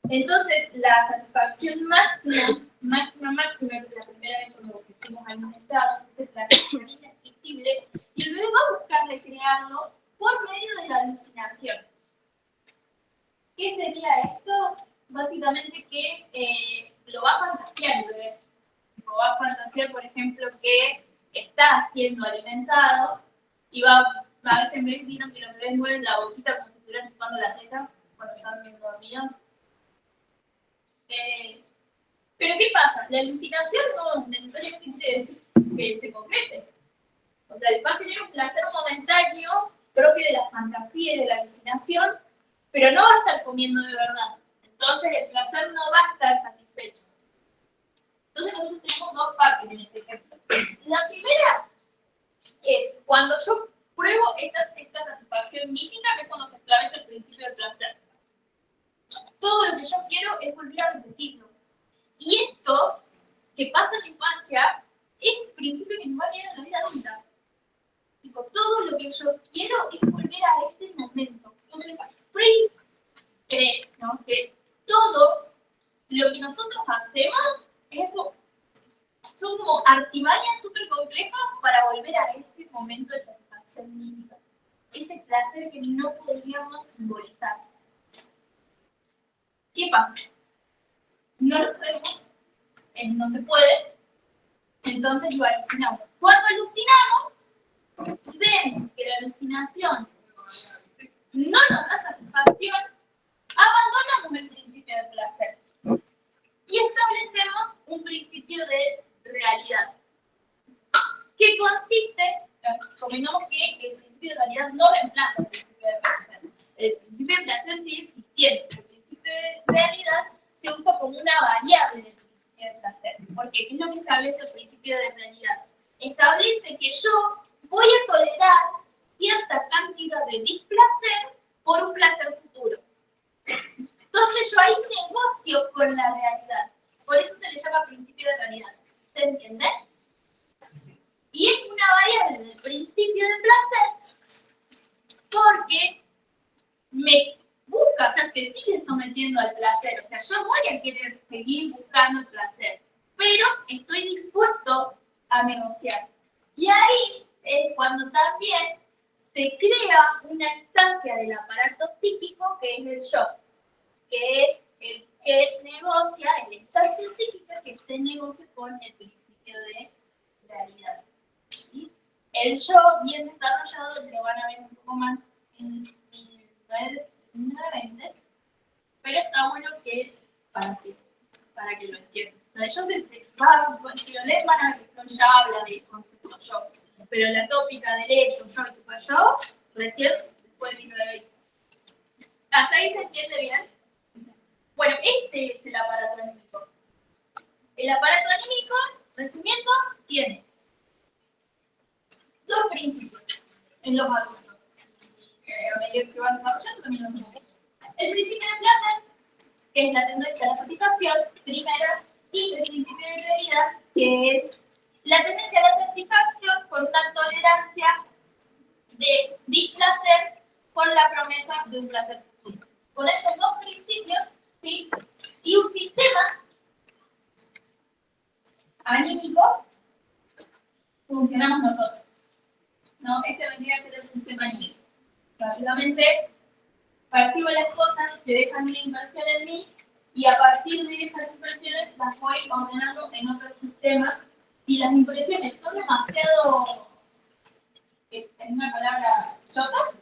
B: Entonces, la satisfacción máxima, que es la primera vez con lo que fuimos alimentados, ese placer indescriptible, y el bebé va a buscar recrearlo por medio de la alucinación. ¿Qué sería esto? Básicamente que lo va a fantasear el bebé. O va a fantasear, por ejemplo, que está siendo alimentado y a veces vieron que los bebés mueven la boquita como si estuvieran chupando la teta cuando están dormidos. Pero ¿qué pasa? La alucinación no necesariamente quiere decir que se concrete. O sea, va a tener un placer momentáneo propio de la fantasía y de la alucinación, pero no va a estar comiendo de verdad. Entonces el placer no va a estar satisfecho. Entonces nosotros tenemos dos partes en este ejemplo. La primera es cuando yo pruebo esta satisfacción mítica, que es cuando se establece el principio del placer. Todo lo que yo quiero es volver a repetirlo. Y esto que pasa en la infancia es un principio que nos va a quedar en la vida adulta. Tipo, todo lo que yo quiero es volver a ese momento. Entonces, Freud cree, ¿no?, que todo lo que nosotros hacemos son como artimañas súper complejas para volver a ese momento de satisfacción mítica. Ese placer que no podríamos simbolizar. ¿Qué pasa? No lo podemos, no se puede, entonces lo alucinamos. Cuando alucinamos, vemos que la alucinación no nos da satisfacción, abandonamos el principio de placer y establecemos un principio de realidad, que consiste, convengamos que el principio de realidad no reemplaza el principio de placer. El principio de placer sigue existiendo, el principio de realidad se usa como una variable del principio de placer. ¿Por qué? ¿Qué es lo que establece el principio de realidad? Establece que yo voy a tolerar cierta cantidad de displacer por un placer futuro. Entonces yo ahí negocio con la realidad. Por eso se le llama principio de realidad. ¿Se entiende? Y es una variable
D: del principio de placer porque me busca, o sea, se sigue sometiendo al placer. O sea, yo voy a querer seguir buscando el placer, pero estoy dispuesto a negociar. Y ahí es cuando también se crea una instancia del aparato psíquico que es el yo, que es el que negocia, el instancia psíquica que se negocia con el principio de realidad. ¿Sí? El yo bien desarrollado lo van a ver un poco más en 1920, pero está bueno que para que lo entiendan. O sea, ellos si lo leen van a ver que ya habla del concepto yo, pero la tópica del ello, yo y super yo, recién después de 1920. ¿Hasta ahí se entiende bien? Bueno, este es el aparato anímico. El aparato anímico, resumiendo, tiene dos principios en los adultos. A medida que se van desarrollando también los niños. El principio de placer, que es la tendencia a la satisfacción, primera, y el principio de realidad, que es la tendencia a la satisfacción con una tolerancia de displacer con la promesa de un placer futuro. Con estos dos principios, ¿sí? Y un sistema anímico funcionamos nosotros. ¿No? Este vendría a ser el sistema anímico. Básicamente, percibo las cosas que dejan una impresión en mí y a partir de esas impresiones las voy ordenando en otros sistemas. Si las impresiones son demasiado, en una palabra, chotas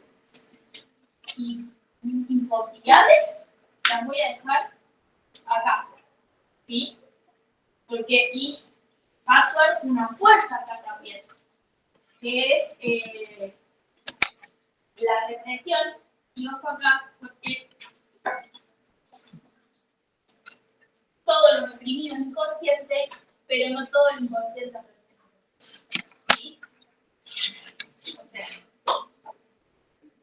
D: y imposibles, las voy a dejar acá. ¿Sí? Porque y va a actuar una fuerza acá también, que es la represión. Y ojo acá, porque todo lo reprimido es inconsciente, pero no todo lo inconsciente es reprimido. ¿Sí? O sea,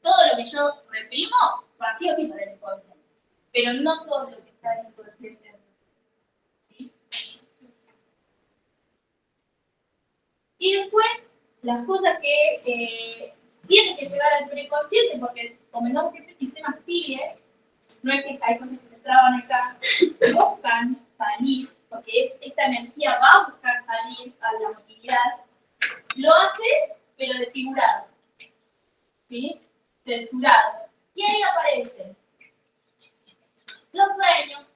D: todo lo que yo reprimo va sí o sí para el inconsciente, pero no todo lo que está en el inconsciente es reprimido. ¿Sí? Y después, las cosas que tienen que llegar al preconsciente, porque convengamos que este sistema sigue, no es que hay cosas que se traban acá, buscan salir, porque esta energía va a buscar salir a la motilidad, lo hace, pero desfigurado, ¿sí? Censurado. Y ahí aparecen los sueños,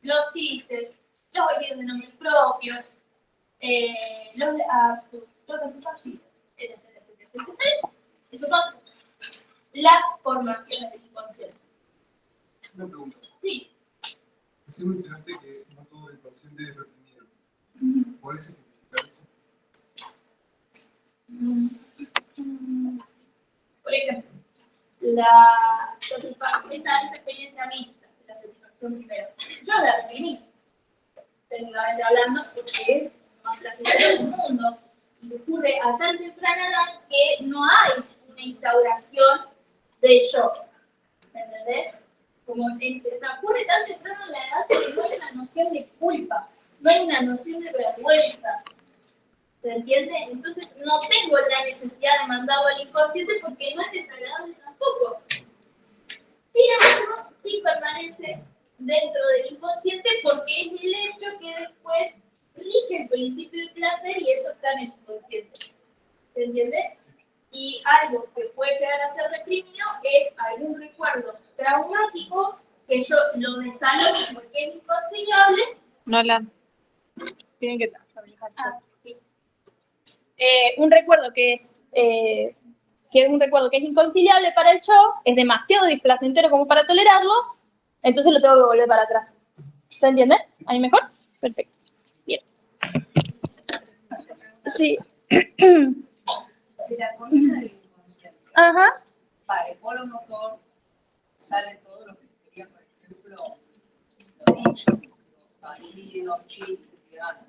D: los chistes, los olvidos de nombres propios, los lapsus, los antifascistas, etc. Esas son las formaciones del inconsciente.
E: Una pregunta.
D: Sí.
E: Recién mencionaste que no todo el inconsciente es reprimido. ¿Puedes simplificar eso?
D: Por ejemplo, la satisfacción, esta experiencia mixta, la satisfacción primero. Yo la reprimí, técnicamente hablando, porque es más placentero del mundo y ocurre a tan temprana edad que no hay una instauración del yo. ¿Entendés? Como ocurre tan temprano en la edad que no hay una noción de culpa, no hay una noción de vergüenza. ¿Se entiende? Entonces no tengo la necesidad de mandarlo al inconsciente porque no es desagradable tampoco. Sin embargo, sí permanece dentro del inconsciente porque es el hecho que después rige el principio de placer y eso está en el inconsciente. ¿Se entiende? Y algo que puede llegar a ser reprimido es algún recuerdo traumático que yo lo desalojo porque es inconciliable.
C: Nolan, tienen que habilitar.
D: Sí.
B: Un recuerdo que es un recuerdo que es inconciliable para el yo, es demasiado displacentero como para tolerarlo, entonces lo tengo que volver para atrás. ¿Se entiende? ¿Ahí mejor? Perfecto. Bien. Sí.
F: De la comida del inconsciente,
B: Ajá.
F: para el polo motor sale todo lo que sería, por ejemplo, los dichos, los partidos, chistes y demás.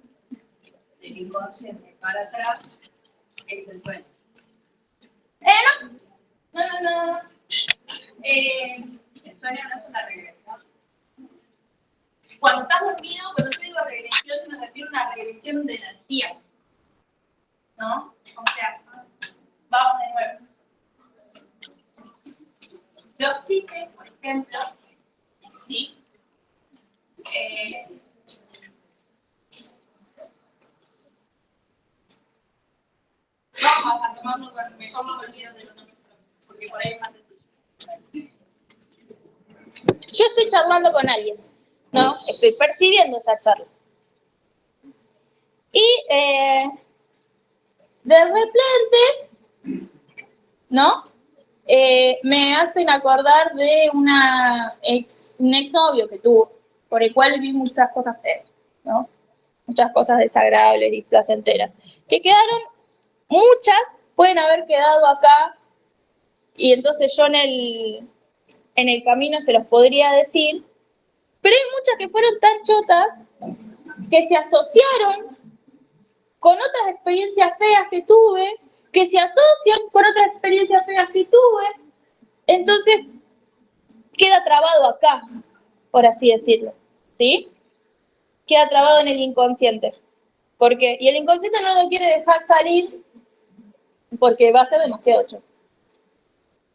F: Del inconsciente para atrás es el sueño.
D: No.
F: El sueño no es una regresión.
D: Cuando estás dormido, cuando yo digo regresión, me refiero a una regresión de energía. ¿No? O sea, los chistes, por ejemplo, ¿sí? Vamos a tomarnos con mejor los olvidos de los nombres propios, porque por ahí es más sencillo. Yo estoy charlando con alguien, ¿no? Estoy percibiendo esa charla. Y de repente, ¿no? Me hacen acordar de un exnovio que tuvo, por el cual vi muchas cosas feas, ¿no? Muchas cosas desagradables y placenteras, que quedaron, muchas pueden haber quedado acá, y entonces yo en el camino se los podría decir, pero hay muchas que fueron tan chotas que se asociaron con otras experiencias feas que tuve, que se asocian con otras experiencias feas que tuve, entonces queda trabado acá, por así decirlo, ¿sí? Queda trabado en el inconsciente. ¿Por qué? Y el inconsciente no lo quiere dejar salir porque va a ser demasiado choto.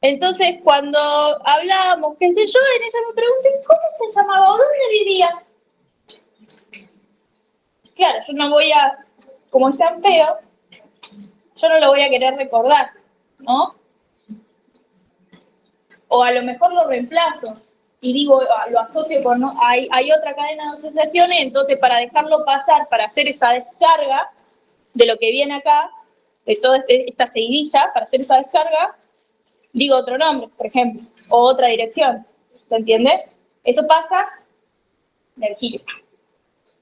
D: Entonces, cuando hablamos, qué sé yo, en ella me pregunté, ¿cómo se llamaba? ¿O dónde vivía? Claro, yo no voy a, como es tan feo, yo no lo voy a querer recordar, ¿no? O a lo mejor lo reemplazo y digo, lo asocio con, ¿no? Hay otra cadena de asociaciones, entonces para dejarlo pasar, para hacer esa descarga de lo que viene acá, de toda esta seguidilla, para hacer esa descarga, digo otro nombre, por ejemplo, o otra dirección, ¿se entiende? Eso pasa del giro,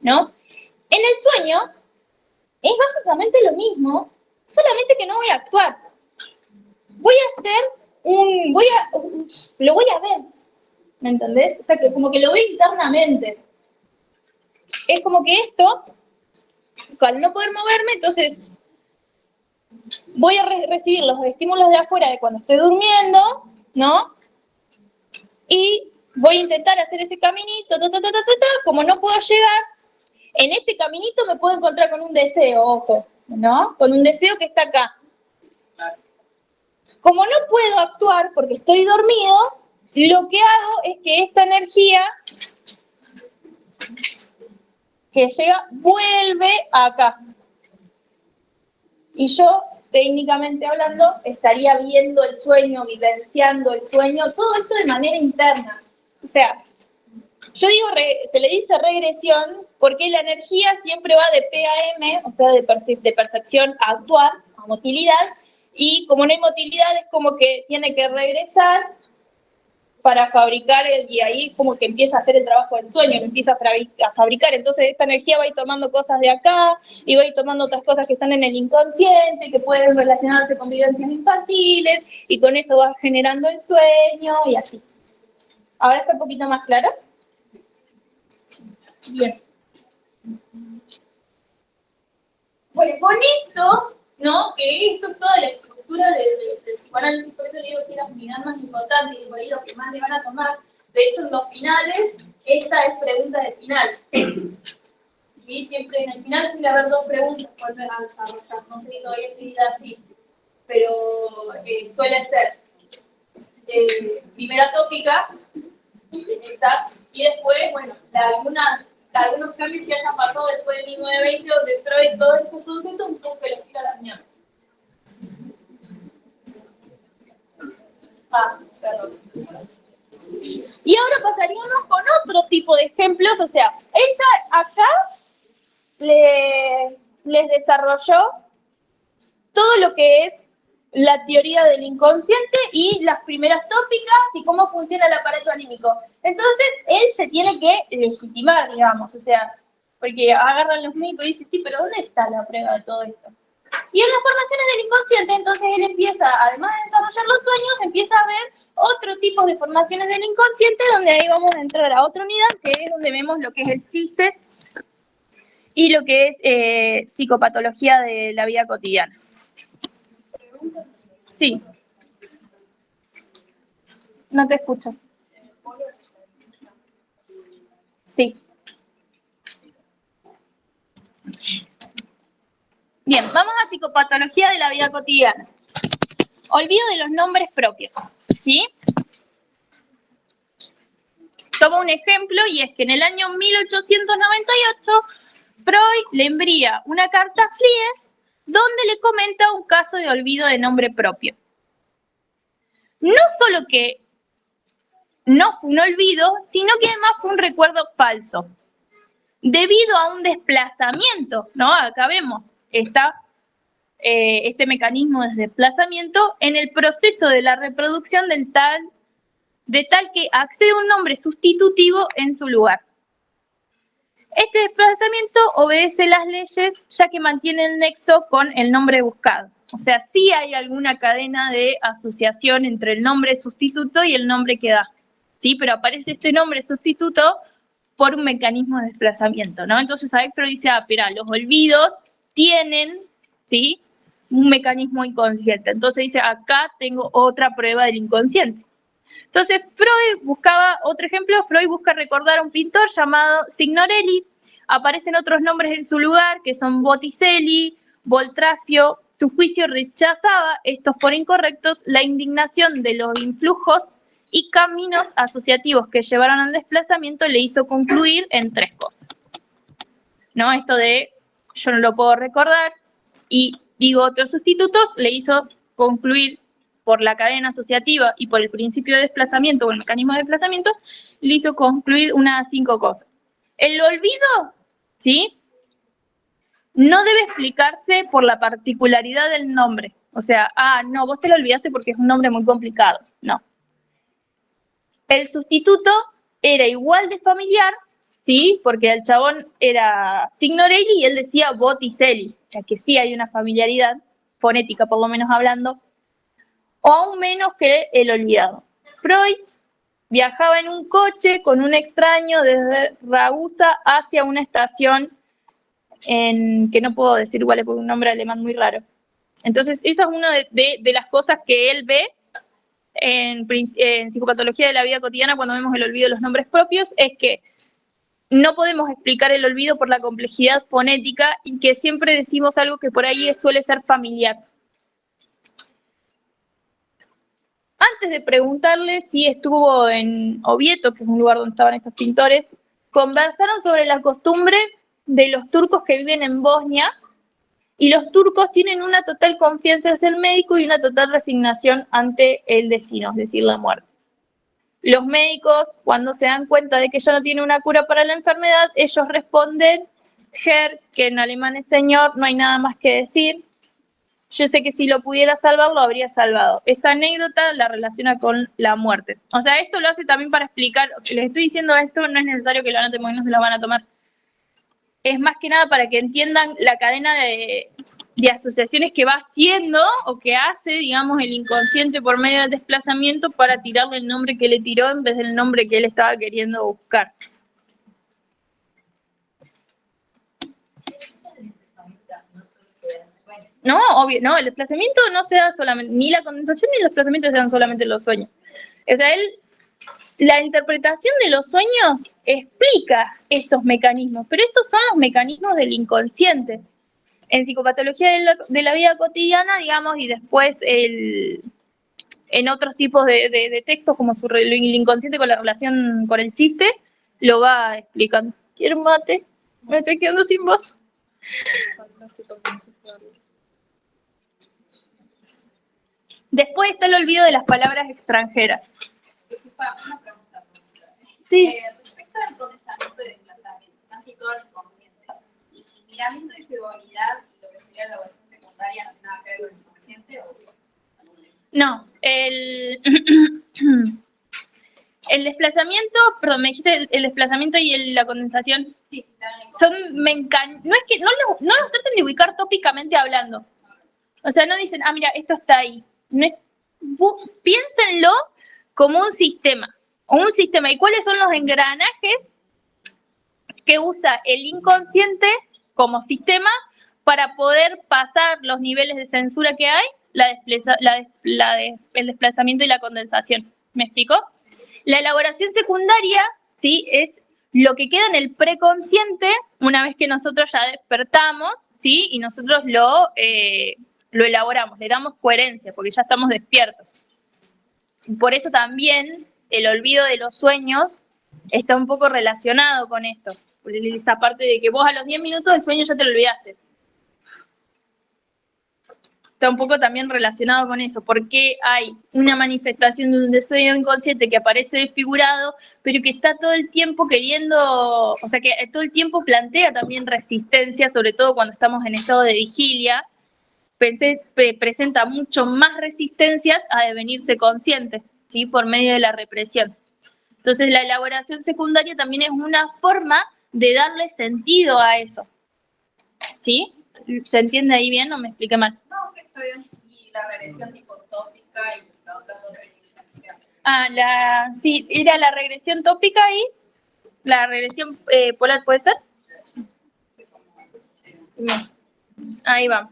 D: ¿no? En el sueño es básicamente lo mismo, solamente que no voy a actuar. Voy a hacer lo voy a ver, ¿me entendés? O sea, que como que lo veo internamente. Es como que esto, al no poder moverme, entonces voy a recibir los estímulos de afuera de cuando estoy durmiendo, ¿no? Y voy a intentar hacer ese caminito, como no puedo llegar, en este caminito me puedo encontrar con un deseo, ojo, ¿no? Con un deseo que está acá. Como no puedo actuar porque estoy dormido, lo que hago es que esta energía que llega vuelve acá. Y yo, técnicamente hablando, estaría viendo el sueño, vivenciando el sueño, todo esto de manera interna. O sea, yo digo, se le dice regresión porque la energía siempre va de P a M, o sea, de percepción a actuar, a motilidad, y como no hay motilidad es como que tiene que regresar para fabricar, y ahí como que empieza a hacer el trabajo del sueño, lo empieza a fabricar, entonces esta energía va a ir tomando cosas de acá, y va a ir tomando otras cosas que están en el inconsciente, que pueden relacionarse con vivencias infantiles, y con eso va generando el sueño, y así. ¿Ahora está un poquito más claro? Bien. Bueno, con esto, ¿no? Que esto es toda la estructura del psicoanálisis, por eso le digo que es la unidad más importante y por ahí lo que más le van a tomar. De hecho, en los finales, esta es pregunta de final. ¿Sí? Siempre en el final suele haber dos preguntas cuando es a desarrollar. No sé si todavía se dice así, pero suele ser primera tópica, esta, y después, bueno, algunos cambios que hayan pasado después del 1920 o de Freud, todos estos conceptos, un poco que les tira la mierda. Perdón. Y ahora pasaríamos con otro tipo de ejemplos, o sea, ella acá les desarrolló todo lo que es la teoría del inconsciente y las primeras tópicas y cómo funciona el aparato anímico. Entonces, él se tiene que legitimar, digamos, o sea, porque agarran los médicos y dicen, sí, pero ¿dónde está la prueba de todo esto? Y en las formaciones del inconsciente, entonces él empieza, además de desarrollar los sueños, empieza a ver otro tipo de formaciones del inconsciente, donde ahí vamos a entrar a otra unidad, que es donde vemos lo que es el chiste y lo que es psicopatología de la vida cotidiana. Sí. No te escucho. Sí. Bien, vamos a psicopatología de la vida cotidiana. Olvido de los nombres propios, ¿sí?
B: Toma un ejemplo y es que en el año 1898 Freud le envía una carta a Fries donde le comenta un caso de olvido de nombre propio. No solo que no fue un olvido, sino que además fue un recuerdo falso. Debido a un desplazamiento, ¿no? Acá vemos este mecanismo de desplazamiento en el proceso de la reproducción de tal que accede un nombre sustitutivo en su lugar. Este desplazamiento obedece las leyes ya que mantiene el nexo con el nombre buscado. O sea, sí hay alguna cadena de asociación entre el nombre sustituto y el nombre que da. ¿Sí? Pero aparece este nombre sustituto por un mecanismo de desplazamiento, ¿no? Entonces ahí Freud dice, espera, los olvidos tienen, ¿sí?, un mecanismo inconsciente. Entonces dice, acá tengo otra prueba del inconsciente. Entonces Freud buscaba, otro ejemplo, Freud busca recordar a un pintor llamado Signorelli. Aparecen otros nombres en su lugar, que son Botticelli, Boltraffio. Su juicio rechazaba, estos por incorrectos, la indignación de los influjos y caminos asociativos que llevaron al desplazamiento le hizo concluir en tres cosas. ¿No? Esto de yo no lo puedo recordar y digo otros sustitutos, le hizo concluir por la cadena asociativa y por el principio de desplazamiento o el mecanismo de desplazamiento, le hizo concluir unas 5 cosas. El olvido, ¿sí?, no debe explicarse por la particularidad del nombre. O sea, no, vos te lo olvidaste porque es un nombre muy complicado. No. El sustituto era igual de familiar, ¿sí? Porque el chabón era Signorelli y él decía Botticelli. O sea, que sí hay una familiaridad, fonética por lo menos hablando, o aún menos que el olvidado. Freud viajaba en un coche con un extraño desde Ragusa hacia una estación que no puedo decir igual, es un nombre alemán muy raro. Entonces, esa es una de las cosas que él ve en psicopatología de la vida cotidiana cuando vemos el olvido de los nombres propios, es que no podemos explicar el olvido por la complejidad fonética y que siempre decimos algo que por ahí suele ser familiar. Antes de preguntarle si estuvo en Oviedo, que es un lugar donde estaban estos pintores, conversaron sobre la costumbre de los turcos que viven en Bosnia, y los turcos tienen una total confianza hacia el médico y una total resignación ante el destino, es decir, la muerte. Los médicos, cuando se dan cuenta de que ya no tiene una cura para la enfermedad, ellos responden, Herr, que en alemán es señor, no hay nada más que decir. Yo sé que si lo pudiera salvar, lo habría salvado. Esta anécdota la relaciona con la muerte. O sea, esto lo hace también para explicar, les estoy diciendo esto, no es necesario que lo anoten porque no se lo van a tomar. Es más que nada para que entiendan la cadena de asociaciones que va haciendo o que hace, digamos, el inconsciente por medio del desplazamiento para tirarle el nombre que le tiró en vez del nombre que él estaba queriendo buscar. No, obvio, no, el desplazamiento no se da solamente, ni la condensación ni el desplazamiento se dan solamente en los sueños. O sea, la interpretación de los sueños explica estos mecanismos, pero estos son los mecanismos del inconsciente. En psicopatología de la vida cotidiana, digamos, y después en otros tipos de textos, como el inconsciente con la relación con el chiste, lo va explicando. ¿Quiero mate? Me estoy quedando sin voz. Después está el olvido de las palabras extranjeras.
D: Una pregunta.
B: Sí.
D: Respecto al condensamiento y desplazamiento, están situados los conscientes. Y miramiento y frivolidad y lo que sería la evaluación secundaria no tiene nada que ver con el inconsciente o
B: no, el desplazamiento, perdón, me dijiste el desplazamiento y la condensación.
D: Sí,
B: son no es que no los traten de ubicar tópicamente hablando. O sea, no dicen, mira, esto está ahí. No piénsenlo como un sistema. ¿Y cuáles son los engranajes que usa el inconsciente como sistema para poder pasar los niveles de censura que hay, el desplazamiento y la condensación? ¿Me explico? La elaboración secundaria, ¿sí?, es lo que queda en el preconsciente una vez que nosotros ya despertamos, ¿sí?, y nosotros lo elaboramos, le damos coherencia, porque ya estamos despiertos. Por eso también el olvido de los sueños Está un poco relacionado con esto. Esa parte de que vos a los 10 minutos del sueño ya te lo olvidaste. Está un poco también relacionado con eso, porque hay una manifestación de un deseo inconsciente que aparece desfigurado, pero que está todo el tiempo queriendo, o sea, que todo el tiempo plantea también resistencia, sobre todo cuando estamos en estado de vigilia, presenta mucho más resistencias a devenirse consciente, ¿sí? Por medio de la represión. Entonces, la elaboración secundaria también es una forma de darle sentido a eso, ¿sí? ¿Se entiende ahí bien o me expliqué mal?
F: No, sí, está bien. Y la regresión tipo tópica y la otra dos
B: Sí, era la regresión tópica y la regresión polar, ¿puede ser? No. Ahí va.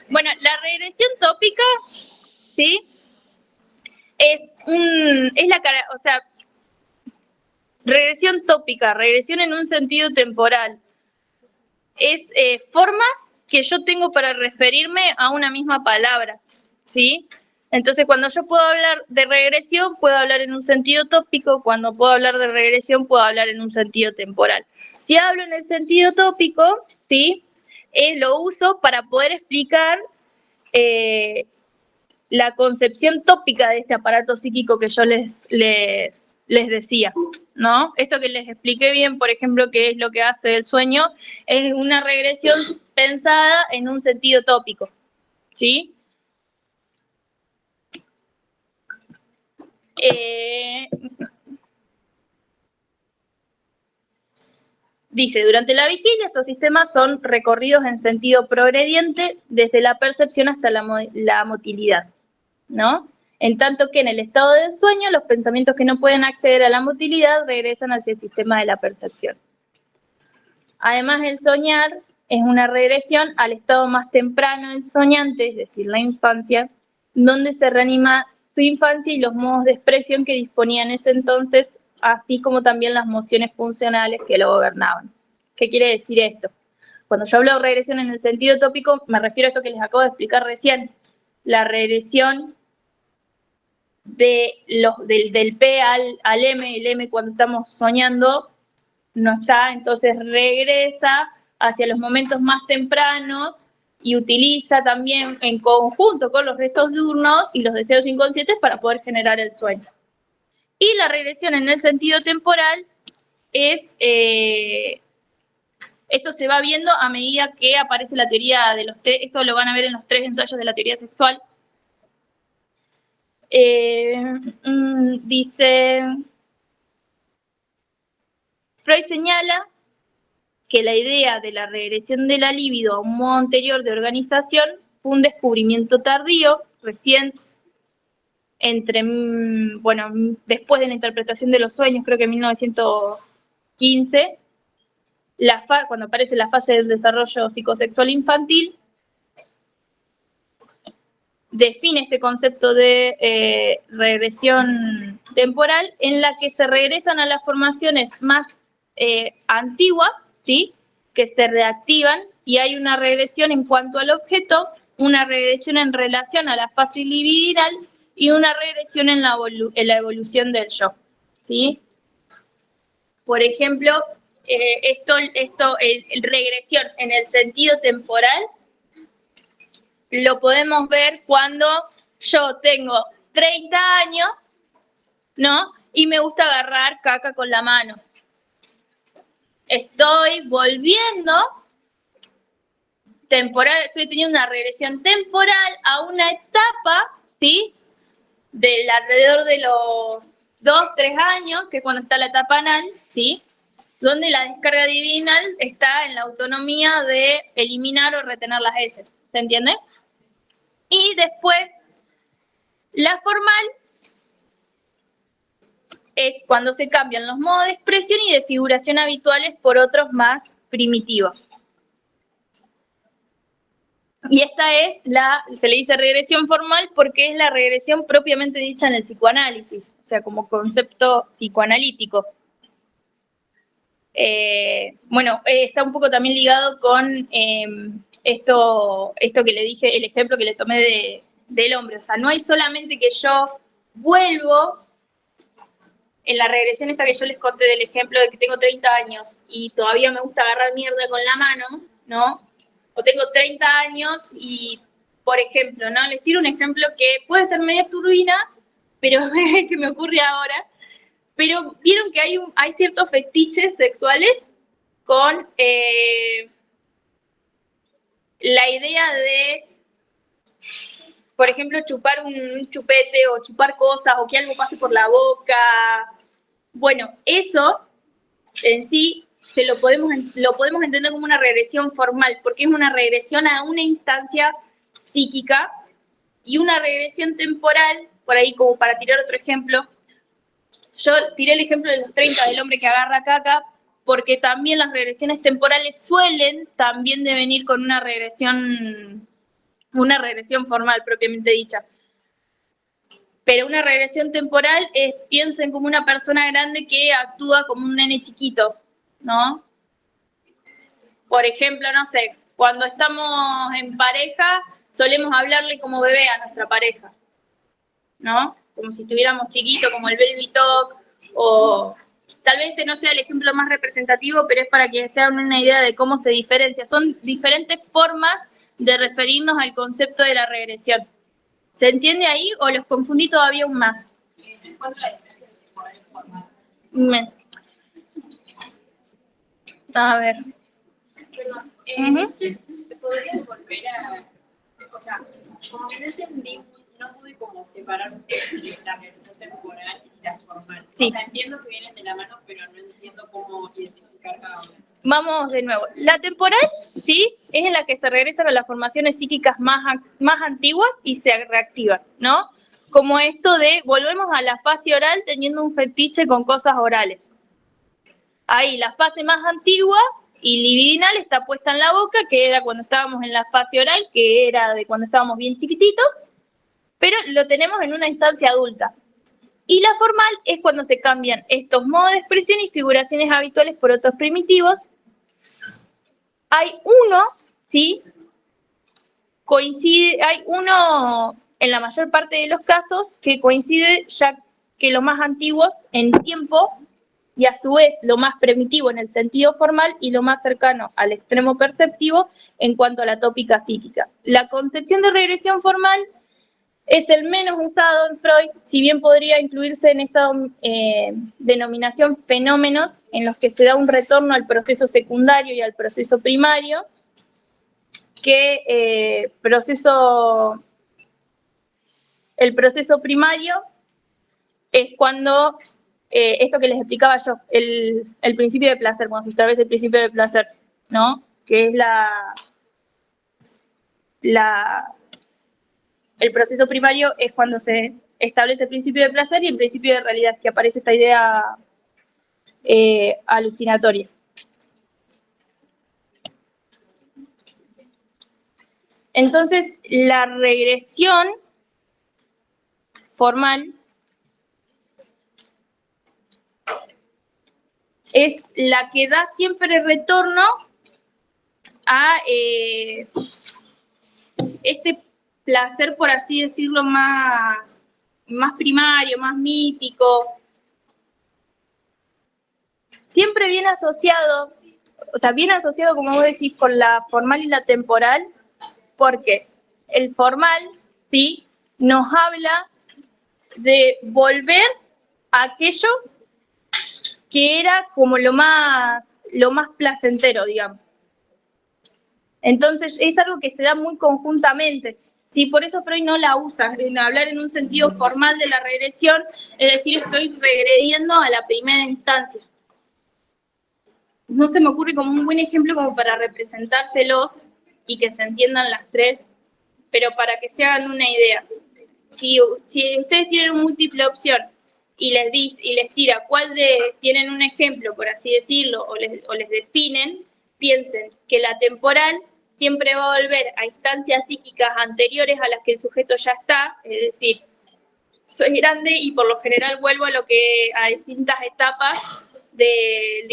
B: Bueno, la regresión tópica, ¿sí? Regresión tópica, regresión en un sentido temporal. Es formas que yo tengo para referirme a una misma palabra, ¿sí? Entonces, cuando yo puedo hablar de regresión, puedo hablar en un sentido tópico. Cuando puedo hablar de regresión, puedo hablar en un sentido temporal. Si hablo en el sentido tópico, ¿sí? Lo uso para poder explicar la concepción tópica de este aparato psíquico que yo les decía, ¿no? Esto que les expliqué bien, por ejemplo, qué es lo que hace el sueño, es una regresión pensada en un sentido tópico, ¿sí? Dice, durante la vigilia estos sistemas son recorridos en sentido progrediente desde la percepción hasta la motilidad, ¿no? En tanto que en el estado del sueño, los pensamientos que no pueden acceder a la motilidad regresan hacia el sistema de la percepción. Además, el soñar es una regresión al estado más temprano del soñante, es decir, la infancia, donde se reanima su infancia y los modos de expresión que disponía en ese entonces, así como también las mociones funcionales que lo gobernaban. ¿Qué quiere decir esto? Cuando yo hablo de regresión en el sentido tópico, me refiero a esto que les acabo de explicar recién, la regresión del P al M, el M cuando estamos soñando no está, entonces regresa hacia los momentos más tempranos y utiliza también en conjunto con los restos diurnos y los deseos inconscientes para poder generar el sueño. Y la regresión en el sentido temporal es, esto se va viendo a medida que aparece la teoría de los tres, esto lo van a ver en los 3 ensayos de la teoría sexual. Dice, Freud señala que la idea de la regresión de la libido a un modo anterior de organización fue un descubrimiento tardío, recién, después de la interpretación de los sueños, creo que en 1915, cuando aparece la fase del desarrollo psicosexual infantil, define este concepto de regresión temporal en la que se regresan a las formaciones más antiguas, ¿sí? Que se reactivan y hay una regresión en cuanto al objeto, una regresión en relación a la fase libidinal y una regresión en la evolución del yo, ¿sí? Por ejemplo, regresión en el sentido temporal lo podemos ver cuando yo tengo 30 años, ¿no? Y me gusta agarrar caca con la mano. Estoy volviendo temporal, estoy teniendo una regresión temporal a una etapa, ¿sí? Del alrededor de los 2, 3 años, que es cuando está la etapa anal, ¿sí? Donde la descarga divinal está en la autonomía de eliminar o retener las heces, ¿se entiende? Y después, la formal es cuando se cambian los modos de expresión y de figuración habituales por otros más primitivos. Y esta es se le dice regresión formal porque es la regresión propiamente dicha en el psicoanálisis, o sea, como concepto psicoanalítico. Bueno, está un poco también ligado con esto que le dije, el ejemplo que le tomé del hombre. O sea, no hay solamente que yo vuelvo en la regresión esta que yo les conté del ejemplo de que tengo 30 años y todavía me gusta agarrar mierda con la mano, ¿no? O tengo 30 años y, por ejemplo, ¿no? Les tiro un ejemplo que puede ser medio turbina, pero es que me ocurre ahora. Pero vieron que hay ciertos fetiches sexuales con la idea de, por ejemplo, chupar un chupete o chupar cosas o que algo pase por la boca. Bueno, eso en sí lo podemos entender como una regresión formal, porque es una regresión a una instancia psíquica y una regresión temporal, por ahí como para tirar otro ejemplo. Yo tiré el ejemplo de los 30 del hombre que agarra caca, porque también las regresiones temporales suelen también devenir con una regresión formal propiamente dicha. Pero una regresión temporal es, piensen como una persona grande que actúa como un nene chiquito, ¿no? Por ejemplo, no sé, cuando estamos en pareja, solemos hablarle como bebé a nuestra pareja, ¿no? Como si estuviéramos chiquitos, como el baby talk, o tal vez este no sea el ejemplo más representativo, pero es para que se hagan una idea de cómo se diferencia. Son diferentes formas de referirnos al concepto de la regresión. ¿Se entiende ahí o los confundí todavía aún más? A ver.
F: Entonces, ¿podrías volver a, o sea, como que no entendí, no pude como separar la regresión temporal y la formal?
B: Sí.
F: O sea, entiendo que vienen de la mano, pero no entiendo cómo identificar cada una.
B: Vamos de nuevo. La temporal, ¿sí? Es en la que se regresan a las formaciones psíquicas más antiguas y se reactivan, ¿no? Como esto de, volvemos a la fase oral teniendo un fetiche con cosas orales. Ahí, la fase más antigua y libidinal está puesta en la boca, que era cuando estábamos en la fase oral, que era de cuando estábamos bien chiquititos, pero lo tenemos en una instancia adulta. Y la formal es cuando se cambian estos modos de expresión y figuraciones habituales por otros primitivos. Hay uno, ¿sí? Hay uno en la mayor parte de los casos que coincide ya que los más antiguos en tiempo y a su vez lo más primitivo en el sentido formal y lo más cercano al extremo perceptivo en cuanto a la tópica psíquica. La concepción de regresión formal es el menos usado en Freud, si bien podría incluirse en esta denominación fenómenos en los que se da un retorno al proceso secundario y al proceso primario, que el proceso primario es cuando, esto que les explicaba yo, el principio de placer, cuando se establece el principio de placer, ¿no? Que es el proceso primario es cuando se establece el principio de placer y el principio de realidad, que aparece esta idea alucinatoria. Entonces, la regresión formal es la que da siempre retorno a este placer, por así decirlo, más primario, más mítico. Siempre viene asociado, como vos decís, con la formal y la temporal, porque el formal, ¿sí?, nos habla de volver a aquello que era como lo más placentero, digamos. Entonces, es algo que se da muy conjuntamente. Sí, por eso Freud no la usa, en hablar en un sentido formal de la regresión, es decir, estoy regrediendo a la primera instancia. No se me ocurre como un buen ejemplo como para representárselos y que se entiendan las tres, pero para que se hagan una idea. Si ustedes tienen múltiple opción y les tira tienen un ejemplo, por así decirlo, o les definen, piensen que la temporal siempre va a volver a instancias psíquicas anteriores a las que el sujeto ya está, es decir, soy grande y por lo general vuelvo a distintas etapas del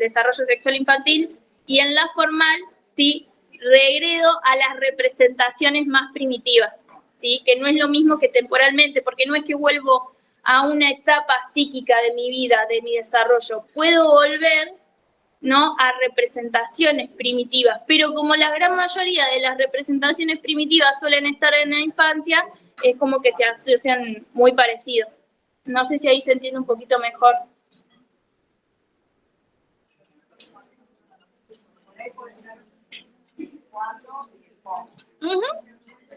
B: desarrollo sexual infantil, y en la formal, sí, regredo a las representaciones más primitivas, ¿sí? Que no es lo mismo que temporalmente, porque no es que vuelvo a una etapa psíquica de mi vida, de mi desarrollo. Puedo volver, ¿no?, a representaciones primitivas, pero como la gran mayoría de las representaciones primitivas suelen estar en la infancia, es como que se asocian muy parecido. No sé si ahí se entiende un poquito mejor.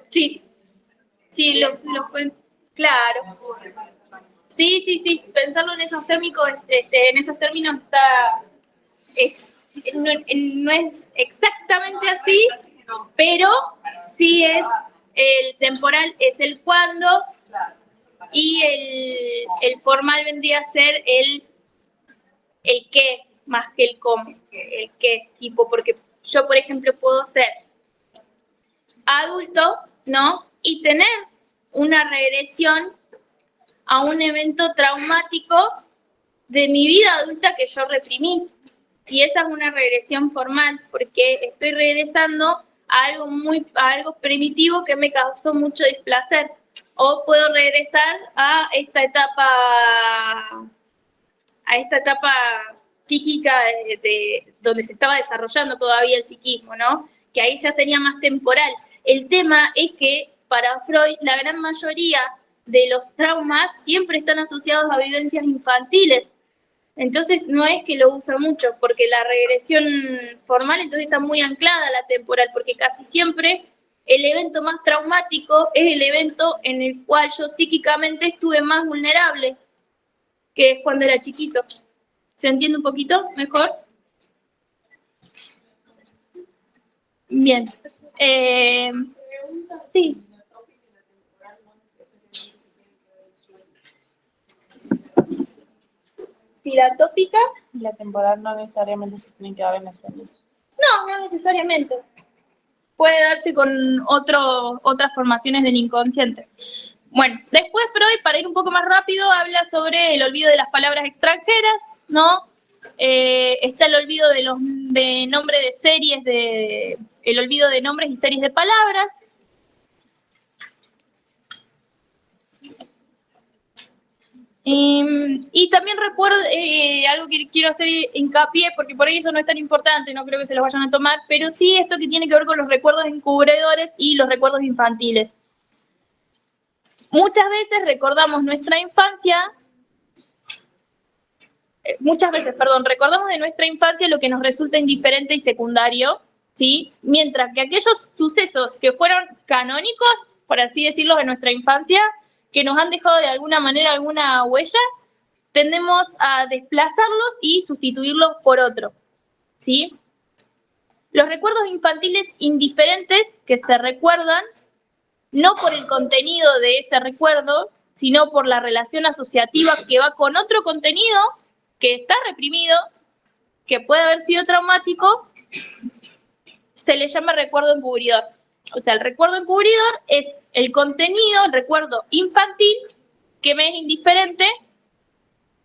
B: Sí, sí, claro. Sí, pensarlo en esos términos, no es exactamente así, pero sí es el temporal, es el cuándo, y el formal vendría a ser el qué, más que el cómo, el qué, tipo, porque yo, por ejemplo, puedo ser adulto, ¿no?, y tener una regresión a un evento traumático de mi vida adulta que yo reprimí. Y esa es una regresión formal, porque estoy regresando a algo primitivo que me causó mucho displacer. O puedo regresar a esta etapa psíquica donde se estaba desarrollando todavía el psiquismo, ¿no? Que ahí ya sería más temporal. El tema es que para Freud la gran mayoría de los traumas siempre están asociados a vivencias infantiles. Entonces no es que lo usa mucho, porque la regresión formal entonces está muy anclada a la temporal, porque casi siempre el evento más traumático es el evento en el cual yo psíquicamente estuve más vulnerable, que es cuando era chiquito. ¿Se entiende un poquito mejor? Bien. Sí. Si la tópica...
C: La temporal no necesariamente se tiene que dar en los sueños.
B: No necesariamente. Puede darse con otras formaciones del inconsciente. Bueno, después Freud, para ir un poco más rápido, habla sobre el olvido de las palabras extranjeras, ¿no? Está el olvido de nombres de series, el olvido de nombres y series de palabras. Y también recuerdo algo que quiero hacer hincapié, porque por ahí eso no es tan importante, no creo que se los vayan a tomar, pero sí esto que tiene que ver con los recuerdos encubridores y los recuerdos infantiles. Muchas veces recordamos nuestra infancia, recordamos de nuestra infancia lo que nos resulta indiferente y secundario, ¿sí? Mientras que aquellos sucesos que fueron canónicos, por así decirlo, de nuestra infancia, que nos han dejado de alguna manera alguna huella, tendemos a desplazarlos y sustituirlos por otro, ¿sí? Los recuerdos infantiles indiferentes que se recuerdan, no por el contenido de ese recuerdo, sino por la relación asociativa que va con otro contenido que está reprimido, que puede haber sido traumático, se le llama recuerdo encubridor. O sea, el recuerdo encubridor es el contenido, el recuerdo infantil, que me es indiferente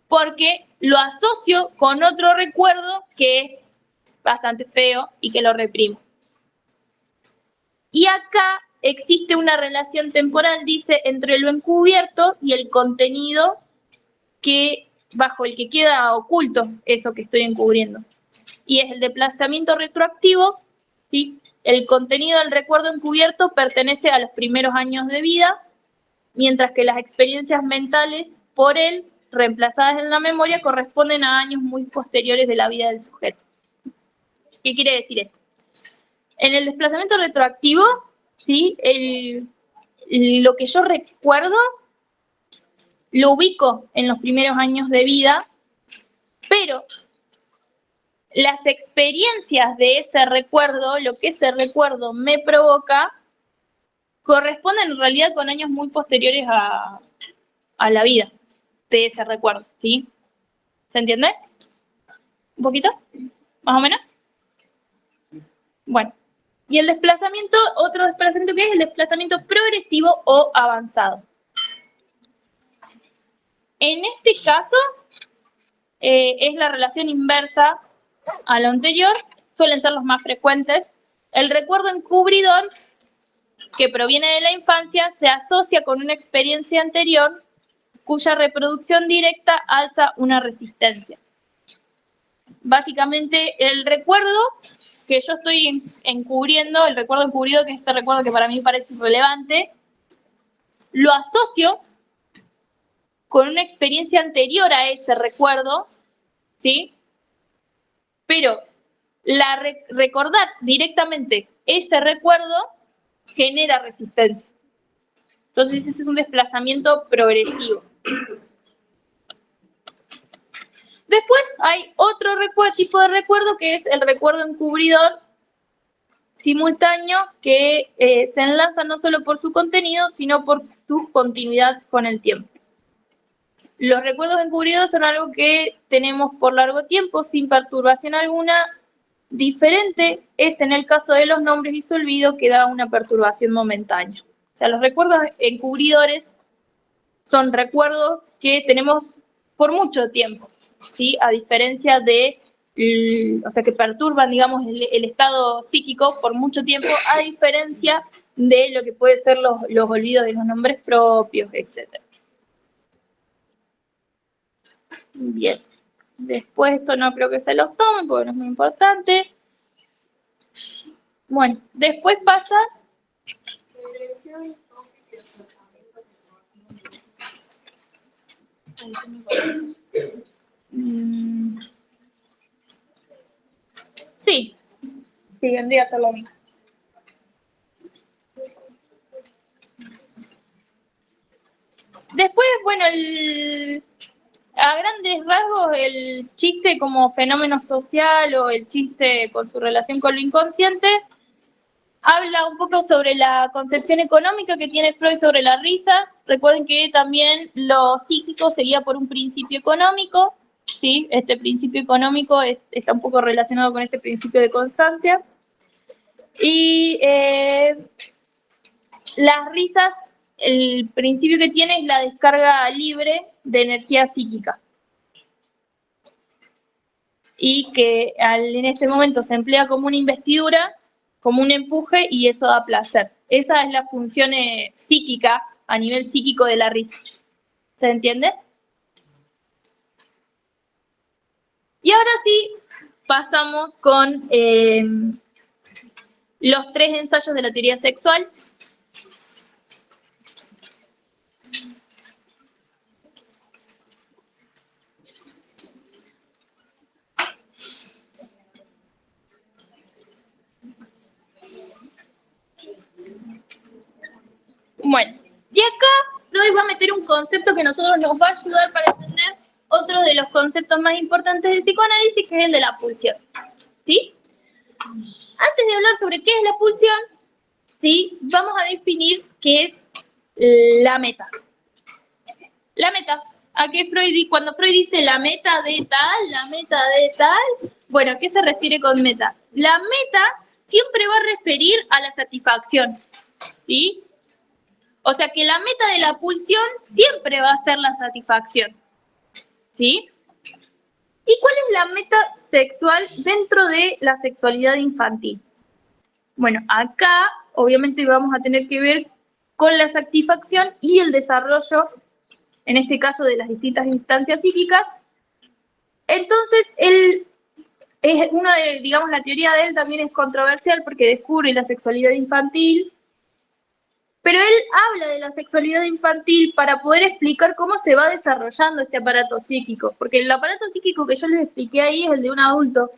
B: porque lo asocio con otro recuerdo que es bastante feo y que lo reprimo. Y acá existe una relación temporal, dice, entre lo encubierto y el contenido bajo el que queda oculto eso que estoy encubriendo. Y es el desplazamiento retroactivo, ¿sí? El contenido del recuerdo encubierto pertenece a los primeros años de vida, mientras que las experiencias mentales por él, reemplazadas en la memoria, corresponden a años muy posteriores de la vida del sujeto. ¿Qué quiere decir esto? En el desplazamiento retroactivo, ¿sí? Lo que yo recuerdo lo ubico en los primeros años de vida, pero las experiencias de ese recuerdo, lo que ese recuerdo me provoca, corresponden en realidad con años muy posteriores a la vida de ese recuerdo, ¿sí? ¿Se entiende? ¿Un poquito? ¿Más o menos? Bueno. Y el desplazamiento, otro desplazamiento que es el desplazamiento progresivo o avanzado. En este caso, es la relación inversa a lo anterior, suelen ser los más frecuentes. El recuerdo encubridor, que proviene de la infancia, se asocia con una experiencia anterior cuya reproducción directa alza una resistencia. Básicamente, el recuerdo que yo estoy encubriendo, el recuerdo encubrido, que es este recuerdo que para mí parece irrelevante, lo asocio con una experiencia anterior a ese recuerdo, ¿sí? Pero recordar directamente ese recuerdo genera resistencia. Entonces ese es un desplazamiento progresivo. Después hay otro tipo de recuerdo que es el recuerdo encubridor simultáneo que se enlaza no solo por su contenido, sino por su continuidad con el tiempo. Los recuerdos encubridores son algo que tenemos por largo tiempo sin perturbación alguna. Diferente es en el caso de los nombres y su olvido, que da una perturbación momentánea. O sea, los recuerdos encubridores son recuerdos que tenemos por mucho tiempo, ¿sí? A diferencia de, o sea, que perturban, digamos, el estado psíquico por mucho tiempo, a diferencia de lo que puede ser los olvidos de los nombres propios, etc. Bien. Después esto no creo que se los tomen porque no es muy importante. Bueno, después pasa... Sí, vendría a ser lo mismo. Después, bueno, a grandes rasgos, el chiste como fenómeno social o el chiste con su relación con lo inconsciente habla un poco sobre la concepción económica que tiene Freud sobre la risa. Recuerden que también lo psíquico se guía por un principio económico, ¿sí? Este principio económico está un poco relacionado con este principio de constancia. Y las risas, el principio que tiene es la descarga libre de energía psíquica. Y que en ese momento se emplea como una investidura, como un empuje, y eso da placer. Esa es la función psíquica, a nivel psíquico de la risa. ¿Se entiende? Y ahora sí, pasamos con los 3 ensayos de la teoría sexual. Bueno, y acá Freud va a meter un concepto que a nosotros nos va a ayudar para entender otro de los conceptos más importantes de psicoanálisis, que es el de la pulsión, ¿sí? Antes de hablar sobre qué es la pulsión, ¿sí? Vamos a definir qué es la meta. La meta. ¿A qué cuando Freud dice la meta de tal, bueno, ¿a qué se refiere con meta? La meta siempre va a referir a la satisfacción, ¿sí? O sea que la meta de la pulsión siempre va a ser la satisfacción, ¿sí? ¿Y cuál es la meta sexual dentro de la sexualidad infantil? Bueno, acá obviamente vamos a tener que ver con la satisfacción y el desarrollo, en este caso de las distintas instancias psíquicas. Entonces, digamos, la teoría de él también es controversial porque descubre la sexualidad infantil, pero él habla de la sexualidad infantil para poder explicar cómo se va desarrollando este aparato psíquico, porque el aparato psíquico que yo les expliqué ahí es el de un adulto,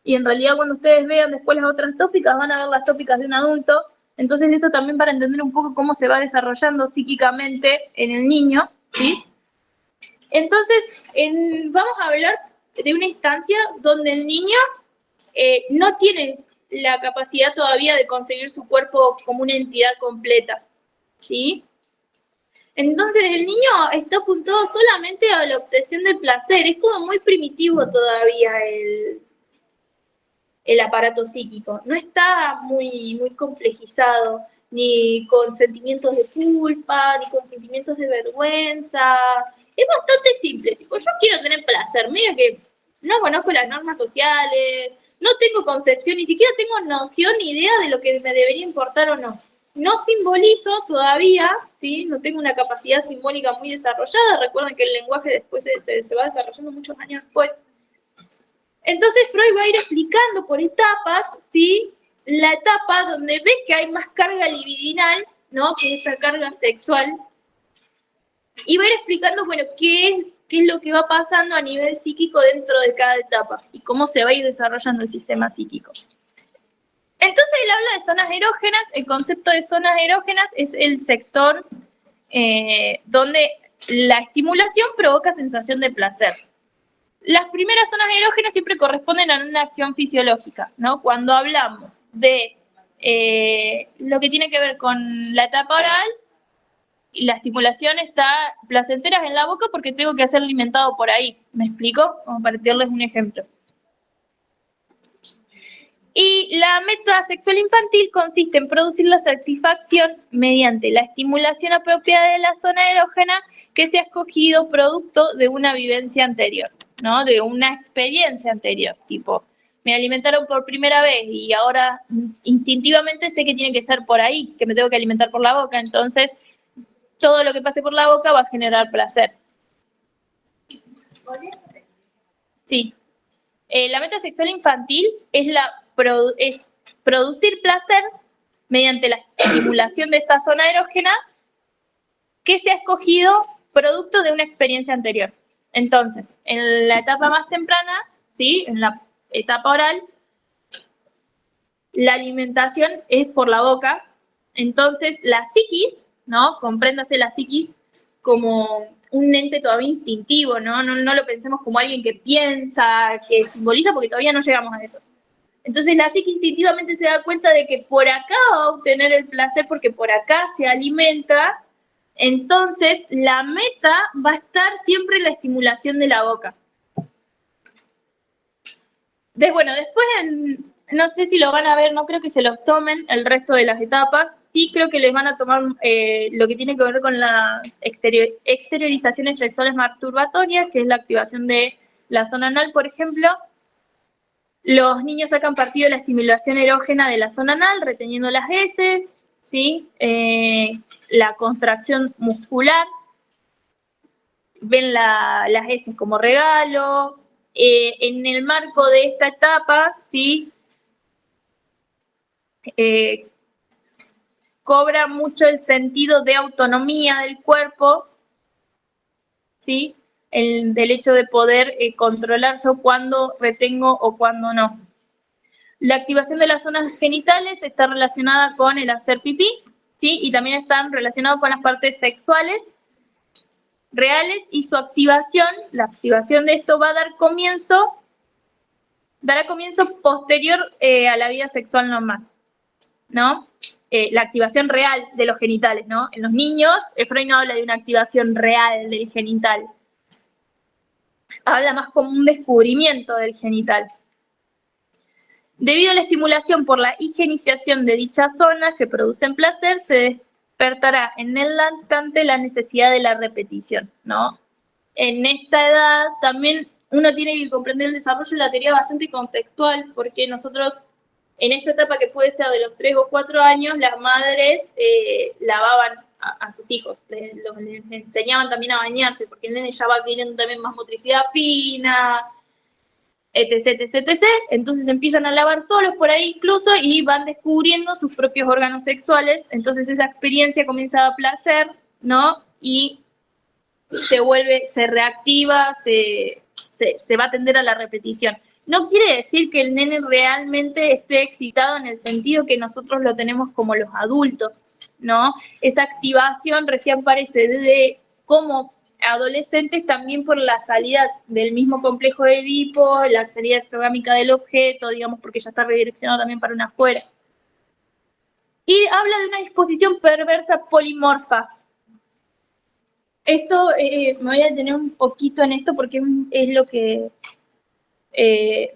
B: y en realidad cuando ustedes vean después las otras tópicas, van a ver las tópicas de un adulto. Entonces esto también para entender un poco cómo se va desarrollando psíquicamente en el niño, ¿sí? Entonces, vamos a hablar de una instancia donde el niño no tiene la capacidad todavía de concebir su cuerpo como una entidad completa, ¿sí? Entonces el niño está apuntado solamente a la obtención del placer, es como muy primitivo todavía el aparato psíquico, no está muy complejizado, ni con sentimientos de culpa, ni con sentimientos de vergüenza, es bastante simple, tipo, yo quiero tener placer, mira que no conozco las normas sociales, no tengo concepción, ni siquiera tengo noción ni idea de lo que me debería importar o no. No simbolizo todavía, ¿sí? No tengo una capacidad simbólica muy desarrollada. Recuerden que el lenguaje después se va desarrollando muchos años después. Entonces Freud va a ir explicando por etapas, ¿sí? La etapa donde ve que hay más carga libidinal, ¿no? Que es esta carga sexual. Y va a ir explicando, bueno, qué es lo que va pasando a nivel psíquico dentro de cada etapa y cómo se va a ir desarrollando el sistema psíquico. Entonces él habla de zonas erógenas. El concepto de zonas erógenas es el sector donde la estimulación provoca sensación de placer. Las primeras zonas erógenas siempre corresponden a una acción fisiológica, ¿no? Cuando hablamos de lo que tiene que ver con la etapa oral, y la estimulación está placentera en la boca porque tengo que ser alimentado por ahí. ¿Me explico? Como para darles un ejemplo. Y la meta sexual infantil consiste en producir la satisfacción mediante la estimulación apropiada de la zona erógena que se ha escogido producto de una vivencia anterior, ¿no? De una experiencia anterior, tipo, me alimentaron por primera vez y ahora instintivamente sé que tiene que ser por ahí, que me tengo que alimentar por la boca, entonces todo lo que pase por la boca va a generar placer. Sí. La meta sexual infantil es producir placer mediante la estimulación de esta zona erógena que se ha escogido producto de una experiencia anterior. Entonces, en la etapa más temprana, ¿sí? En la etapa oral, la alimentación es por la boca. Entonces, la psiquis, ¿no? Compréndase la psiquis como un ente todavía instintivo, ¿no? No lo pensemos como alguien que piensa, que simboliza, porque todavía no llegamos a eso. Entonces la psique instintivamente se da cuenta de que por acá va a obtener el placer porque por acá se alimenta. Entonces la meta va a estar siempre en la estimulación de la boca. Bueno, después, no sé si lo van a ver, no creo que se los tomen el resto de las etapas. Sí creo que les van a tomar lo que tiene que ver con las exteriorizaciones sexuales masturbatorias, que es la activación de la zona anal, por ejemplo. Los niños sacan partido de la estimulación erógena de la zona anal, reteniendo las heces, ¿sí? La contracción muscular, ven las heces como regalo. En el marco de esta etapa, ¿sí? Cobra mucho el sentido de autonomía del cuerpo, ¿sí? Del hecho de poder controlar yo cuándo retengo o cuándo no. La activación de las zonas genitales está relacionada con el hacer pipí, ¿sí? Y también están relacionados con las partes sexuales reales y su activación, la activación de esto va a dará comienzo posterior a la vida sexual normal, ¿no? La activación real de los genitales, ¿no? En los niños, Freud no habla de una activación real del genital, habla más como un descubrimiento del genital. Debido a la estimulación por la higienización de dichas zonas que producen placer, se despertará en el lactante la necesidad de la repetición, ¿no? En esta edad también uno tiene que comprender el desarrollo de la teoría bastante contextual, porque nosotros en esta etapa que puede ser de los 3 o 4 años, las madres lavaban a sus hijos, les enseñaban también a bañarse, porque el nene ya va teniendo también más motricidad fina, etc, etc, etc. Entonces empiezan a lavar solos por ahí incluso y van descubriendo sus propios órganos sexuales. Entonces esa experiencia comienza a dar placer, ¿no? Y se reactiva, se va a tender a la repetición. no quiere decir que el nene realmente esté excitado en el sentido que nosotros lo tenemos como los adultos, ¿no? Esa activación recién aparece desde como adolescentes también por la salida del mismo complejo de Edipo, la salida exogámica del objeto, digamos, porque ya está redireccionado también para una afuera. Y habla de una disposición perversa polimorfa. Esto, me voy a detener un poquito en esto porque es lo que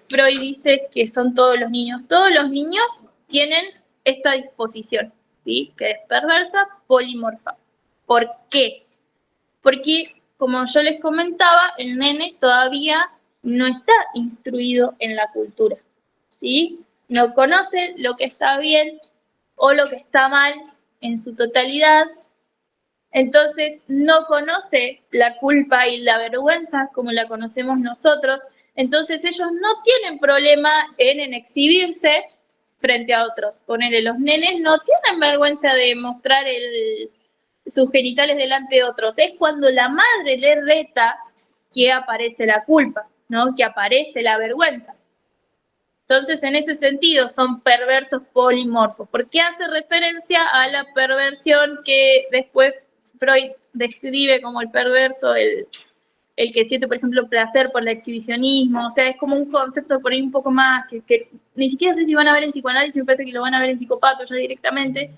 B: Freud dice que son todos los niños. Todos los niños tienen esta disposición, ¿sí? Que es perversa polimorfa. ¿Por qué? Porque, como yo les comentaba, el nene todavía no está instruido en la cultura, ¿sí? No conoce lo que está bien o lo que está mal en su totalidad. Entonces, no conoce la culpa y la vergüenza como la conocemos nosotros. Entonces, ellos no tienen problema en exhibirse frente a otros. Ponele, los nenes no tienen vergüenza de mostrar sus genitales delante de otros. Es cuando la madre le reta que aparece la culpa, ¿no? Que aparece la vergüenza. Entonces, en ese sentido, son perversos polimorfos, porque hace referencia a la perversión que después Freud describe como el perverso, el que siente, por ejemplo, placer por el exhibicionismo. O sea, es como un concepto por ahí un poco más que ni siquiera sé si van a ver en psicoanálisis, me parece que lo van a ver en psicopato ya directamente.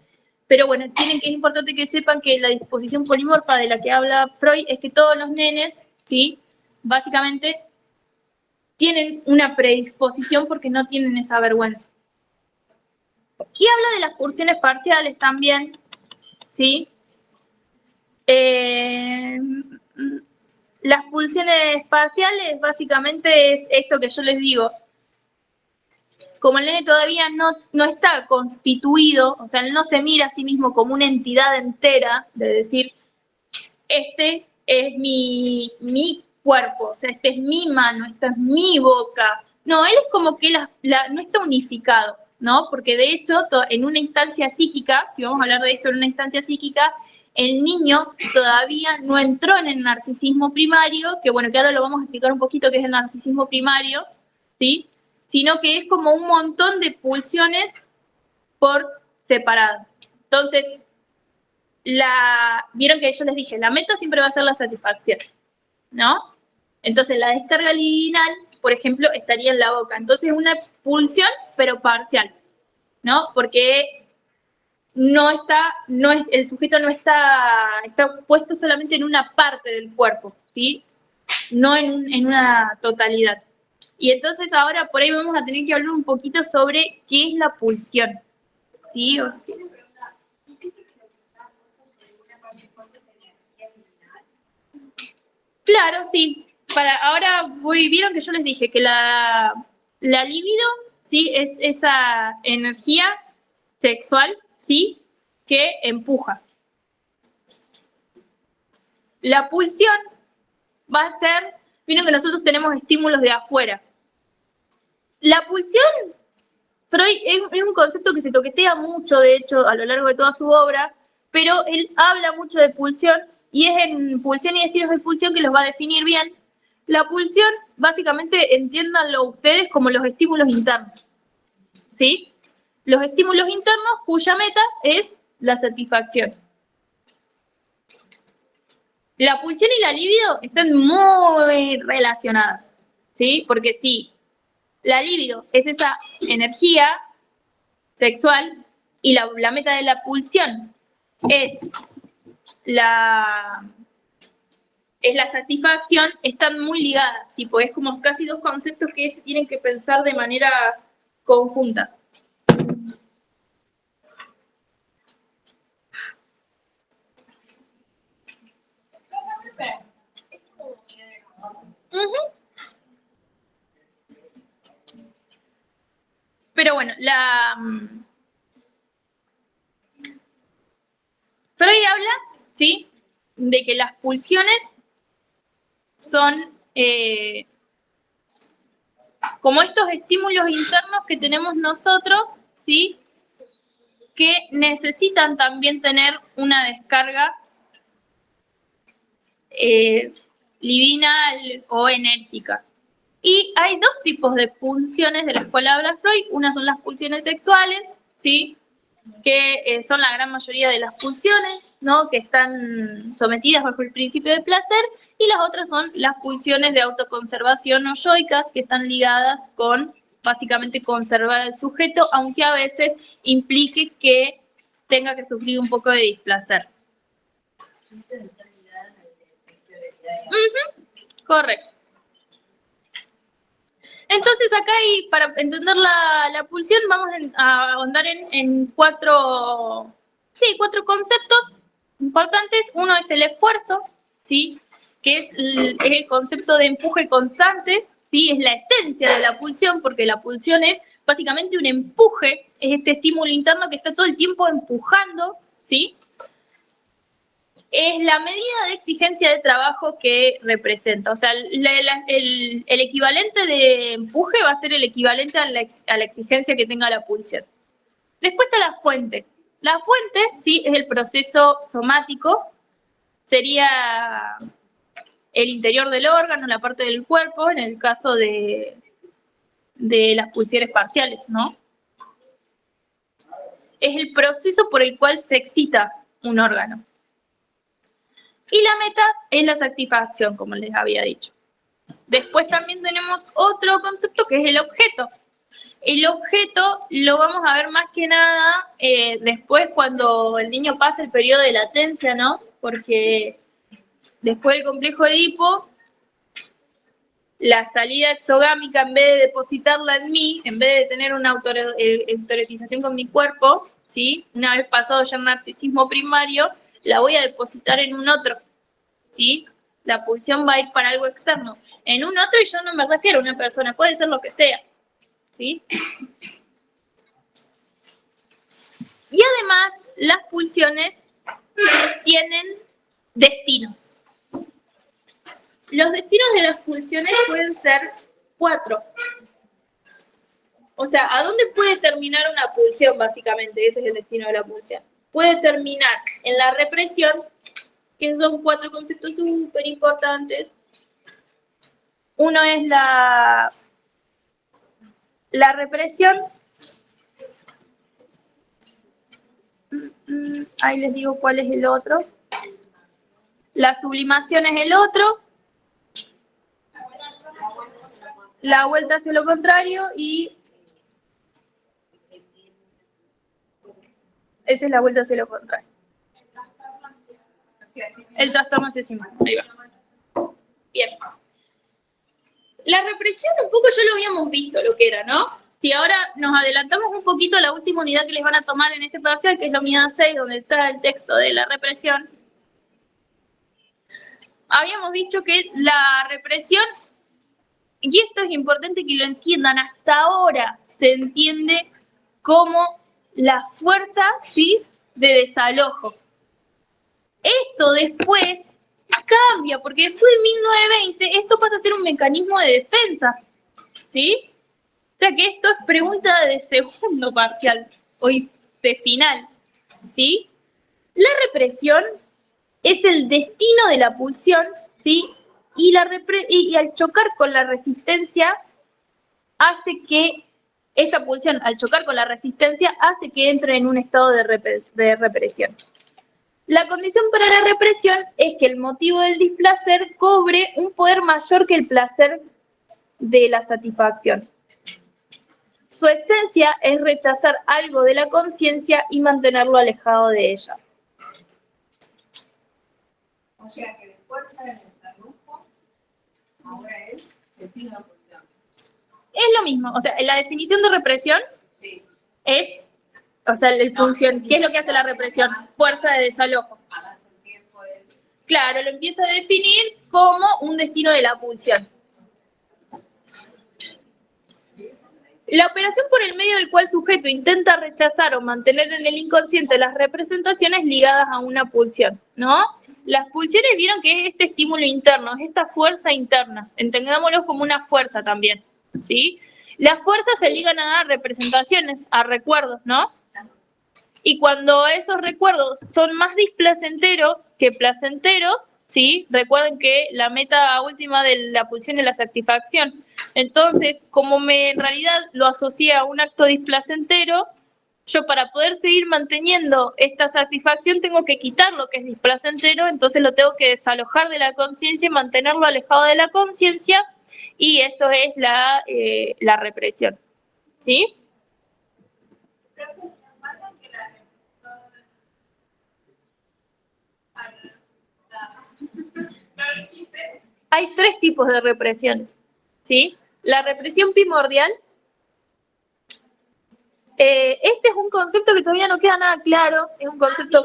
B: Pero bueno, es importante que sepan que la disposición polimorfa de la que habla Freud es que todos los nenes, ¿sí? Básicamente tienen una predisposición porque no tienen esa vergüenza. Y habla de las pulsiones parciales también, ¿sí? Las pulsiones parciales básicamente es esto que yo les digo. Como el nene todavía no está constituido, o sea, él no se mira a sí mismo como una entidad entera, de decir, este es mi cuerpo, o sea, este es mi mano, esta es mi boca. No, él es como que no está unificado, ¿no? Porque de hecho, en una instancia psíquica, si vamos a hablar de esto en una instancia psíquica, el niño todavía no entró en el narcisismo primario, que bueno, que ahora lo vamos a explicar un poquito qué es el narcisismo primario, ¿sí? Sino que es como un montón de pulsiones por separado. Entonces, vieron que yo les dije, la meta siempre va a ser la satisfacción, ¿no? Entonces, la descarga libidinal, por ejemplo, estaría en la boca. Entonces, una pulsión, pero parcial, ¿no? Porque el sujeto no está puesto solamente en una parte del cuerpo, ¿sí? No en una totalidad. Y entonces ahora por ahí vamos a tener que hablar un poquito sobre qué es la pulsión, ¿sí? Claro, sí. Ahora vieron que yo les dije que la libido, ¿sí? Es esa energía sexual, ¿sí? Que empuja. La pulsión va a ser, vieron que nosotros tenemos estímulos de afuera. La pulsión, Freud es un concepto que se toquetea mucho, de hecho, a lo largo de toda su obra, pero él habla mucho de pulsión, y es en pulsión y estilos de pulsión que los va a definir bien. La pulsión, básicamente, entiéndanlo ustedes como los estímulos internos, ¿sí? Los estímulos internos cuya meta es la satisfacción. La pulsión y la libido están muy relacionadas, ¿sí? Porque sí, la libido es esa energía sexual y la meta de la pulsión es la satisfacción, están muy ligadas, tipo, es como casi dos conceptos que se tienen que pensar de manera conjunta. Pero bueno, Freud habla, ¿sí?, de que las pulsiones son como estos estímulos internos que tenemos nosotros, ¿sí?, que necesitan también tener una descarga libidinal o enérgica. Y hay dos tipos de pulsiones de las cuales habla Freud. Una son las pulsiones sexuales, ¿sí? Que son la gran mayoría de las pulsiones, ¿no? Que están sometidas bajo el principio de placer, y las otras son las pulsiones de autoconservación o yoicas, que están ligadas con, básicamente, conservar al sujeto, aunque a veces implique que tenga que sufrir un poco de displacer. Correcto. Entonces acá, para entender la pulsión, vamos a ahondar en cuatro conceptos importantes. Uno es el esfuerzo, ¿sí? Que es el concepto de empuje constante, ¿sí? Es la esencia de la pulsión, porque la pulsión es básicamente un empuje, es este estímulo interno que está todo el tiempo empujando, ¿sí? Es la medida de exigencia de trabajo que representa. O sea, el equivalente de empuje va a ser el equivalente a la exigencia que tenga la pulsión. Después está la fuente. La fuente, sí, es el proceso somático. Sería el interior del órgano, la parte del cuerpo, en el caso de las pulsiones parciales, ¿no? Es el proceso por el cual se excita un órgano. Y la meta es la satisfacción, como les había dicho. Después también tenemos otro concepto que es el objeto. El objeto lo vamos a ver más que nada después cuando el niño pasa el periodo de latencia, ¿no? Porque después del complejo de Edipo, la salida exogámica, en vez de depositarla en mí, en vez de tener una autoretización con mi cuerpo, ¿sí? Una vez pasado ya el narcisismo primario, la voy a depositar en un otro, ¿sí? La pulsión va a ir para algo externo. En un otro, y yo no me refiero a una persona, puede ser lo que sea, ¿sí? Y además, las pulsiones tienen destinos. Los destinos de las pulsiones pueden ser 4. O sea, ¿a dónde puede terminar una pulsión, básicamente? Ese es el destino de la pulsión. Puede terminar en la represión, que son 4 conceptos súper importantes. Uno es la represión. Ahí les digo cuál es el otro. La sublimación es el otro. La vuelta hacia lo contrario y... Esa es la vuelta hacia lo contrario. El trastorno asesino. Ahí va. Bien. La represión un poco ya lo habíamos visto lo que era, ¿no? Si ahora nos adelantamos un poquito a la última unidad que les van a tomar en este parcial, que es la unidad 6, donde está el texto de la represión. Habíamos dicho que la represión, y esto es importante que lo entiendan, hasta ahora se entiende como la fuerza, ¿sí?, de desalojo. Esto después cambia, porque después de 1920 esto pasa a ser un mecanismo de defensa, ¿sí? O sea que esto es pregunta de segundo parcial, o de final, ¿sí? La represión es el destino de la pulsión, ¿sí? Y al chocar con la resistencia, hace que esta pulsión, al chocar con la resistencia, hace que entre en un estado de represión. La condición para la represión es que el motivo del displacer cobre un poder mayor que el placer de la satisfacción. Su esencia es rechazar algo de la conciencia y mantenerlo alejado de ella.
F: O sea que la fuerza del desalojo ahora es destino de la pulsión.
B: Es lo mismo, o sea, la definición de represión
F: Sí.
B: es, o sea, ¿qué es lo que hace la represión? Fuerza de desalojo.
F: Avanza el tiempo de...
B: Claro, lo empieza a definir como un destino de la pulsión. La operación por el medio del cual el sujeto intenta rechazar o mantener en el inconsciente las representaciones ligadas a una pulsión, ¿no? Las pulsiones vieron que es este estímulo interno, es esta fuerza interna, entendámoslo como una fuerza también, ¿sí? Las fuerzas se ligan a representaciones, a recuerdos, ¿no? Y cuando esos recuerdos son más displacenteros que placenteros, ¿sí? Recuerden que la meta última de la pulsión es la satisfacción. Entonces, como en realidad lo asocié a un acto displacentero, yo para poder seguir manteniendo esta satisfacción tengo que quitar lo que es displacentero, entonces lo tengo que desalojar de la conciencia y mantenerlo alejado de la conciencia, y esto es la represión, ¿sí? Hay 3 tipos de represiones, ¿sí? La represión primordial. Este es un concepto que todavía no queda nada claro, es un concepto...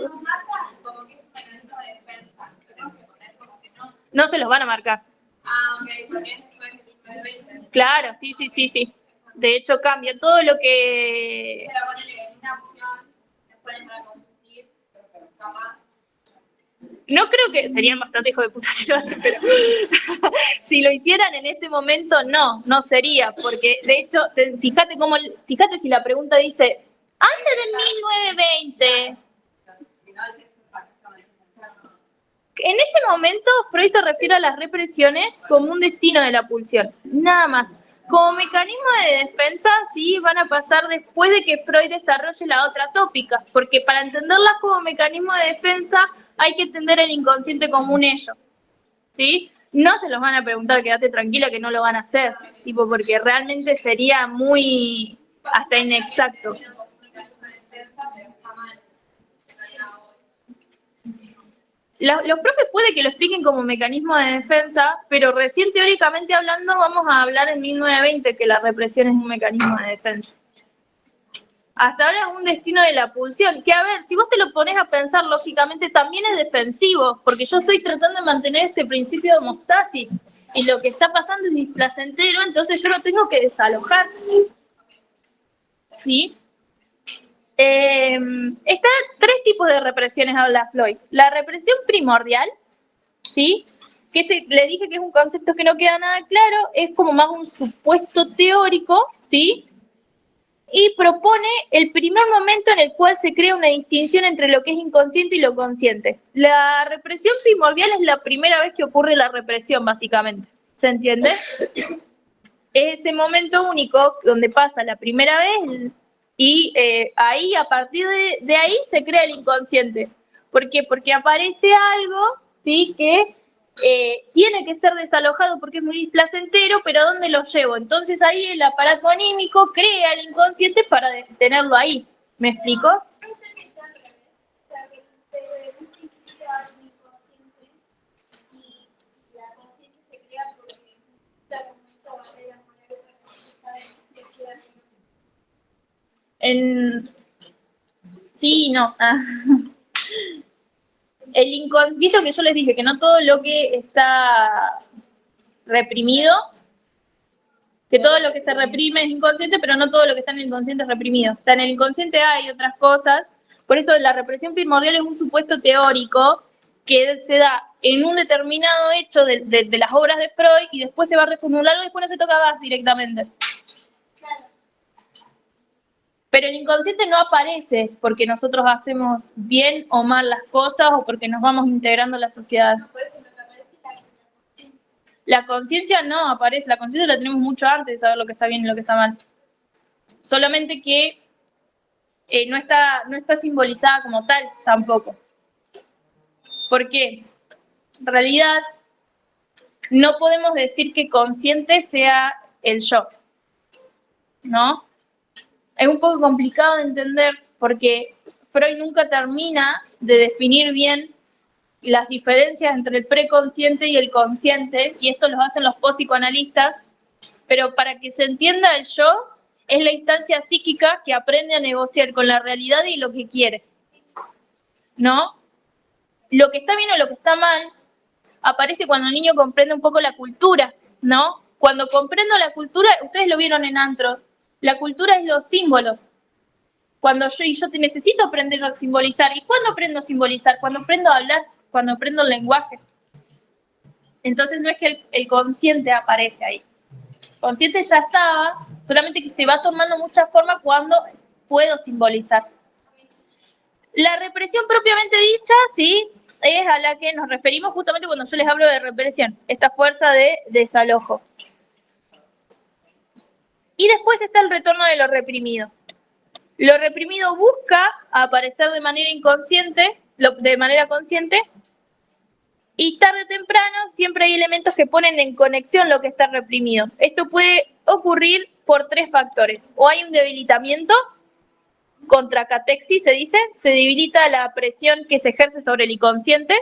B: No se los van a marcar. Claro, sí. De hecho cambia todo lo que... No creo que serían bastante hijos de puta si lo hacen, pero si lo hicieran en este momento, no sería, porque de hecho, fíjate si la pregunta dice, antes de 1920, en este momento Freud se refiere a las represiones como un destino de la pulsión, nada más. Como mecanismo de defensa, sí, van a pasar después de que Freud desarrolle la otra tópica, porque para entenderlas como mecanismo de defensa hay que entender el inconsciente como un ello, ¿sí? No se los van a preguntar, quédate tranquila que no lo van a hacer, tipo, porque realmente sería muy hasta inexacto. Los profes puede que lo expliquen como mecanismo de defensa, pero recién teóricamente hablando vamos a hablar en 1920 que la represión es un mecanismo de defensa. Hasta ahora es un destino de la pulsión, que a ver, si vos te lo pones a pensar lógicamente también es defensivo, porque yo estoy tratando de mantener este principio de homeostasis, y lo que está pasando es displacentero, entonces yo lo tengo que desalojar. ¿Sí? Están 3 tipos de represiones, habla Freud. La represión primordial, ¿sí? Que le dije que es un concepto que no queda nada claro, es como más un supuesto teórico, ¿sí? Y propone el primer momento en el cual se crea una distinción entre lo que es inconsciente y lo consciente. La represión primordial es la primera vez que ocurre la represión, básicamente. ¿Se entiende? Es ese momento único donde pasa la primera vez y ahí, a partir de ahí, se crea el inconsciente. ¿Por qué? Porque aparece algo, ¿sí? Que tiene que ser desalojado porque es muy displacentero, pero ¿a dónde lo llevo? Entonces ahí el aparato anímico crea el inconsciente para tenerlo ahí. ¿Me explico? Sí, no. El inconsciente, que yo les dije que no todo lo que está reprimido, que todo lo que se reprime es inconsciente, pero no todo lo que está en el inconsciente es reprimido. O sea, en el inconsciente hay otras cosas, por eso la represión primordial es un supuesto teórico que se da en un determinado hecho de las obras de Freud y después se va reformulando y después no se toca más directamente. Pero el inconsciente no aparece porque nosotros hacemos bien o mal las cosas o porque nos vamos integrando a la sociedad. La conciencia no aparece, la conciencia la tenemos mucho antes de saber lo que está bien y lo que está mal. Solamente que no está simbolizada como tal tampoco. ¿Por qué? En realidad, no podemos decir que consciente sea el yo, ¿no? Es un poco complicado de entender porque Freud nunca termina de definir bien las diferencias entre el preconsciente y el consciente, y esto lo hacen los post-psicoanalistas, pero para que se entienda el yo, es la instancia psíquica que aprende a negociar con la realidad y lo que quiere, ¿no? Lo que está bien o lo que está mal aparece cuando el niño comprende un poco la cultura, ¿no? Cuando comprendo la cultura, ustedes lo vieron en Antro, la cultura es los símbolos. Cuando yo te necesito aprender a simbolizar. ¿Y cuándo aprendo a simbolizar? Cuando aprendo a hablar, cuando aprendo el lenguaje. Entonces no es que el consciente aparece ahí. El consciente ya estaba, solamente que se va tomando mucha forma cuando puedo simbolizar. La represión propiamente dicha, sí, es a la que nos referimos justamente cuando yo les hablo de represión, esta fuerza de desalojo. Y después está el retorno de lo reprimido. Lo reprimido busca aparecer de manera inconsciente, de manera consciente, y tarde o temprano siempre hay elementos que ponen en conexión lo que está reprimido. Esto puede ocurrir por 3 factores. O hay un debilitamiento, contracatexis se dice, se debilita la presión que se ejerce sobre el consciente,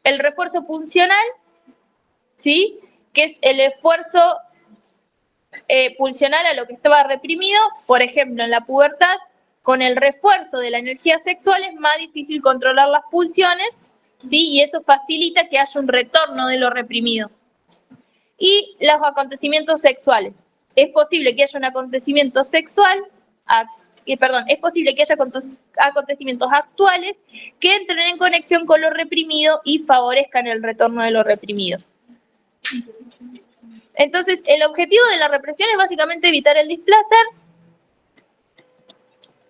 B: el refuerzo pulsional, ¿sí? Que es el esfuerzo pulsional a lo que estaba reprimido. Por ejemplo, en la pubertad, con el refuerzo de la energía sexual es más difícil controlar las pulsiones, ¿sí? Y eso facilita que haya un retorno de lo reprimido. Y los acontecimientos sexuales. Es posible que haya un acontecimiento sexual, es posible que haya acontecimientos actuales que entren en conexión con lo reprimido y favorezcan el retorno de lo reprimido. Entonces, el objetivo de la represión es básicamente evitar el displacer,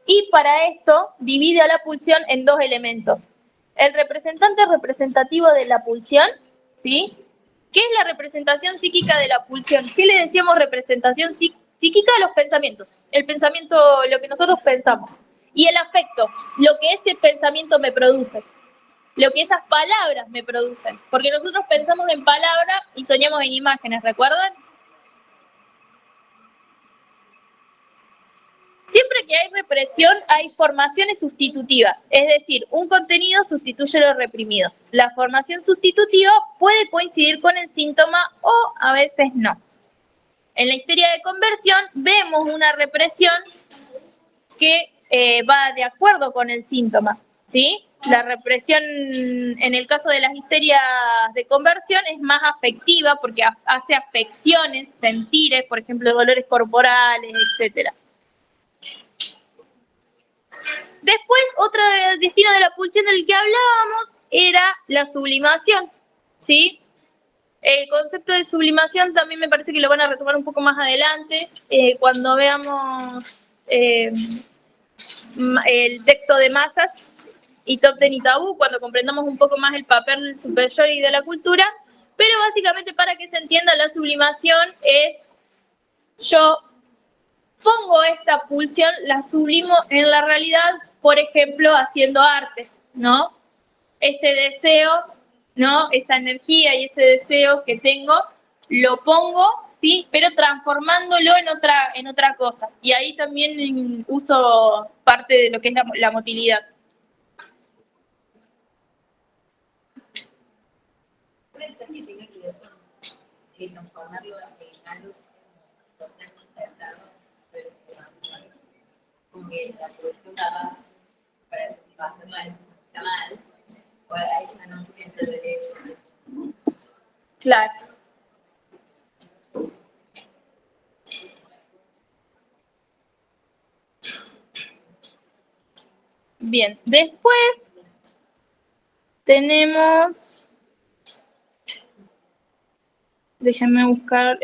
B: y para esto divide a la pulsión en 2 elementos. El representante representativo de la pulsión, ¿sí? ¿Qué es la representación psíquica de la pulsión? ¿Qué le decíamos representación psíquica? Los pensamientos. El pensamiento, lo que nosotros pensamos. Y el afecto, lo que ese pensamiento me produce. Lo que esas palabras me producen. Porque nosotros pensamos en palabras y soñamos en imágenes, ¿recuerdan? Siempre que hay represión, hay formaciones sustitutivas, es decir, un contenido sustituye lo reprimido. La formación sustitutiva puede coincidir con el síntoma o a veces no. En la histeria de conversión vemos una represión que va de acuerdo con el síntoma, ¿sí? La represión en el caso de las histerias de conversión es más afectiva porque hace afecciones, sentires, por ejemplo, dolores corporales, etcétera. Después, otro destino de la pulsión del que hablábamos era la sublimación, ¿sí? El concepto de sublimación también me parece que lo van a retomar un poco más adelante, cuando veamos el texto de Masas y Top Ten y Tabú, cuando comprendamos un poco más el papel del superior y de la cultura, pero básicamente para que se entienda la sublimación es yo pongo esta pulsión, la sublimo en la realidad, por ejemplo, haciendo arte, ¿no? Ese deseo, ¿no? Esa energía y ese deseo que tengo, lo pongo, ¿sí? Pero transformándolo en otra cosa. Y ahí también uso parte de lo que es la motilidad.
F: Puede ser que tenga que ver con transformarlo en algo que sea acertado, pero como que la solución capaz para hacerla está mal, o hay una no dentro del eso.
B: Claro. Bien, después tenemos, déjenme buscar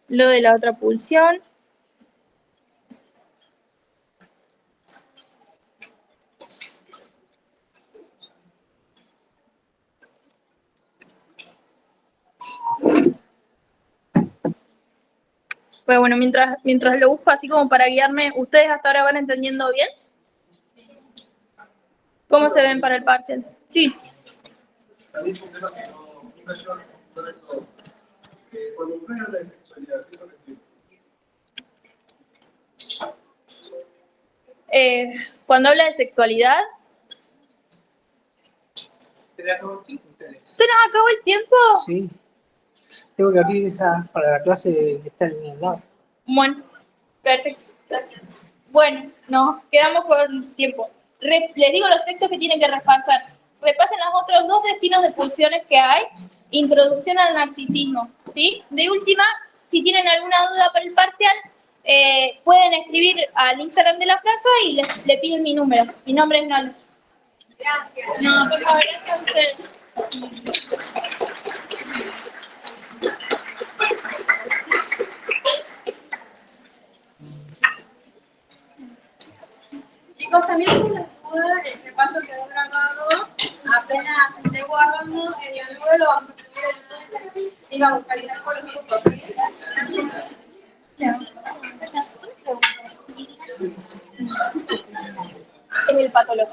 B: lo de la otra pulsión. Pero bueno, mientras lo busco así como para guiarme, ¿ustedes hasta ahora van entendiendo bien? ¿Cómo se ven para el parcial? Sí.
E: También es un tema que nunca lleva correcto. Cuando uno habla de sexualidad, ¿qué se refiere?
B: Cuando habla de sexualidad.
G: ¿Se le acabó el tiempo a ustedes?
B: ¿Se nos acabó el tiempo?
G: Sí. Tengo que abrir esa para la clase que está en el lado.
B: Bueno, perfecto. Bueno, nos quedamos con tiempo. Les digo los textos que tienen que repasar. Repasen los otros 2 destinos de pulsiones que hay. Introducción al narcisismo, ¿sí? De última, si tienen alguna duda para el parcial, pueden escribir al Instagram de la plaza y le piden mi número. Mi nombre es Nala.
F: Gracias.
B: No, por favor, gracias a ustedes.
D: Iba a buscar ir con los grupos.
B: Es el patólogo.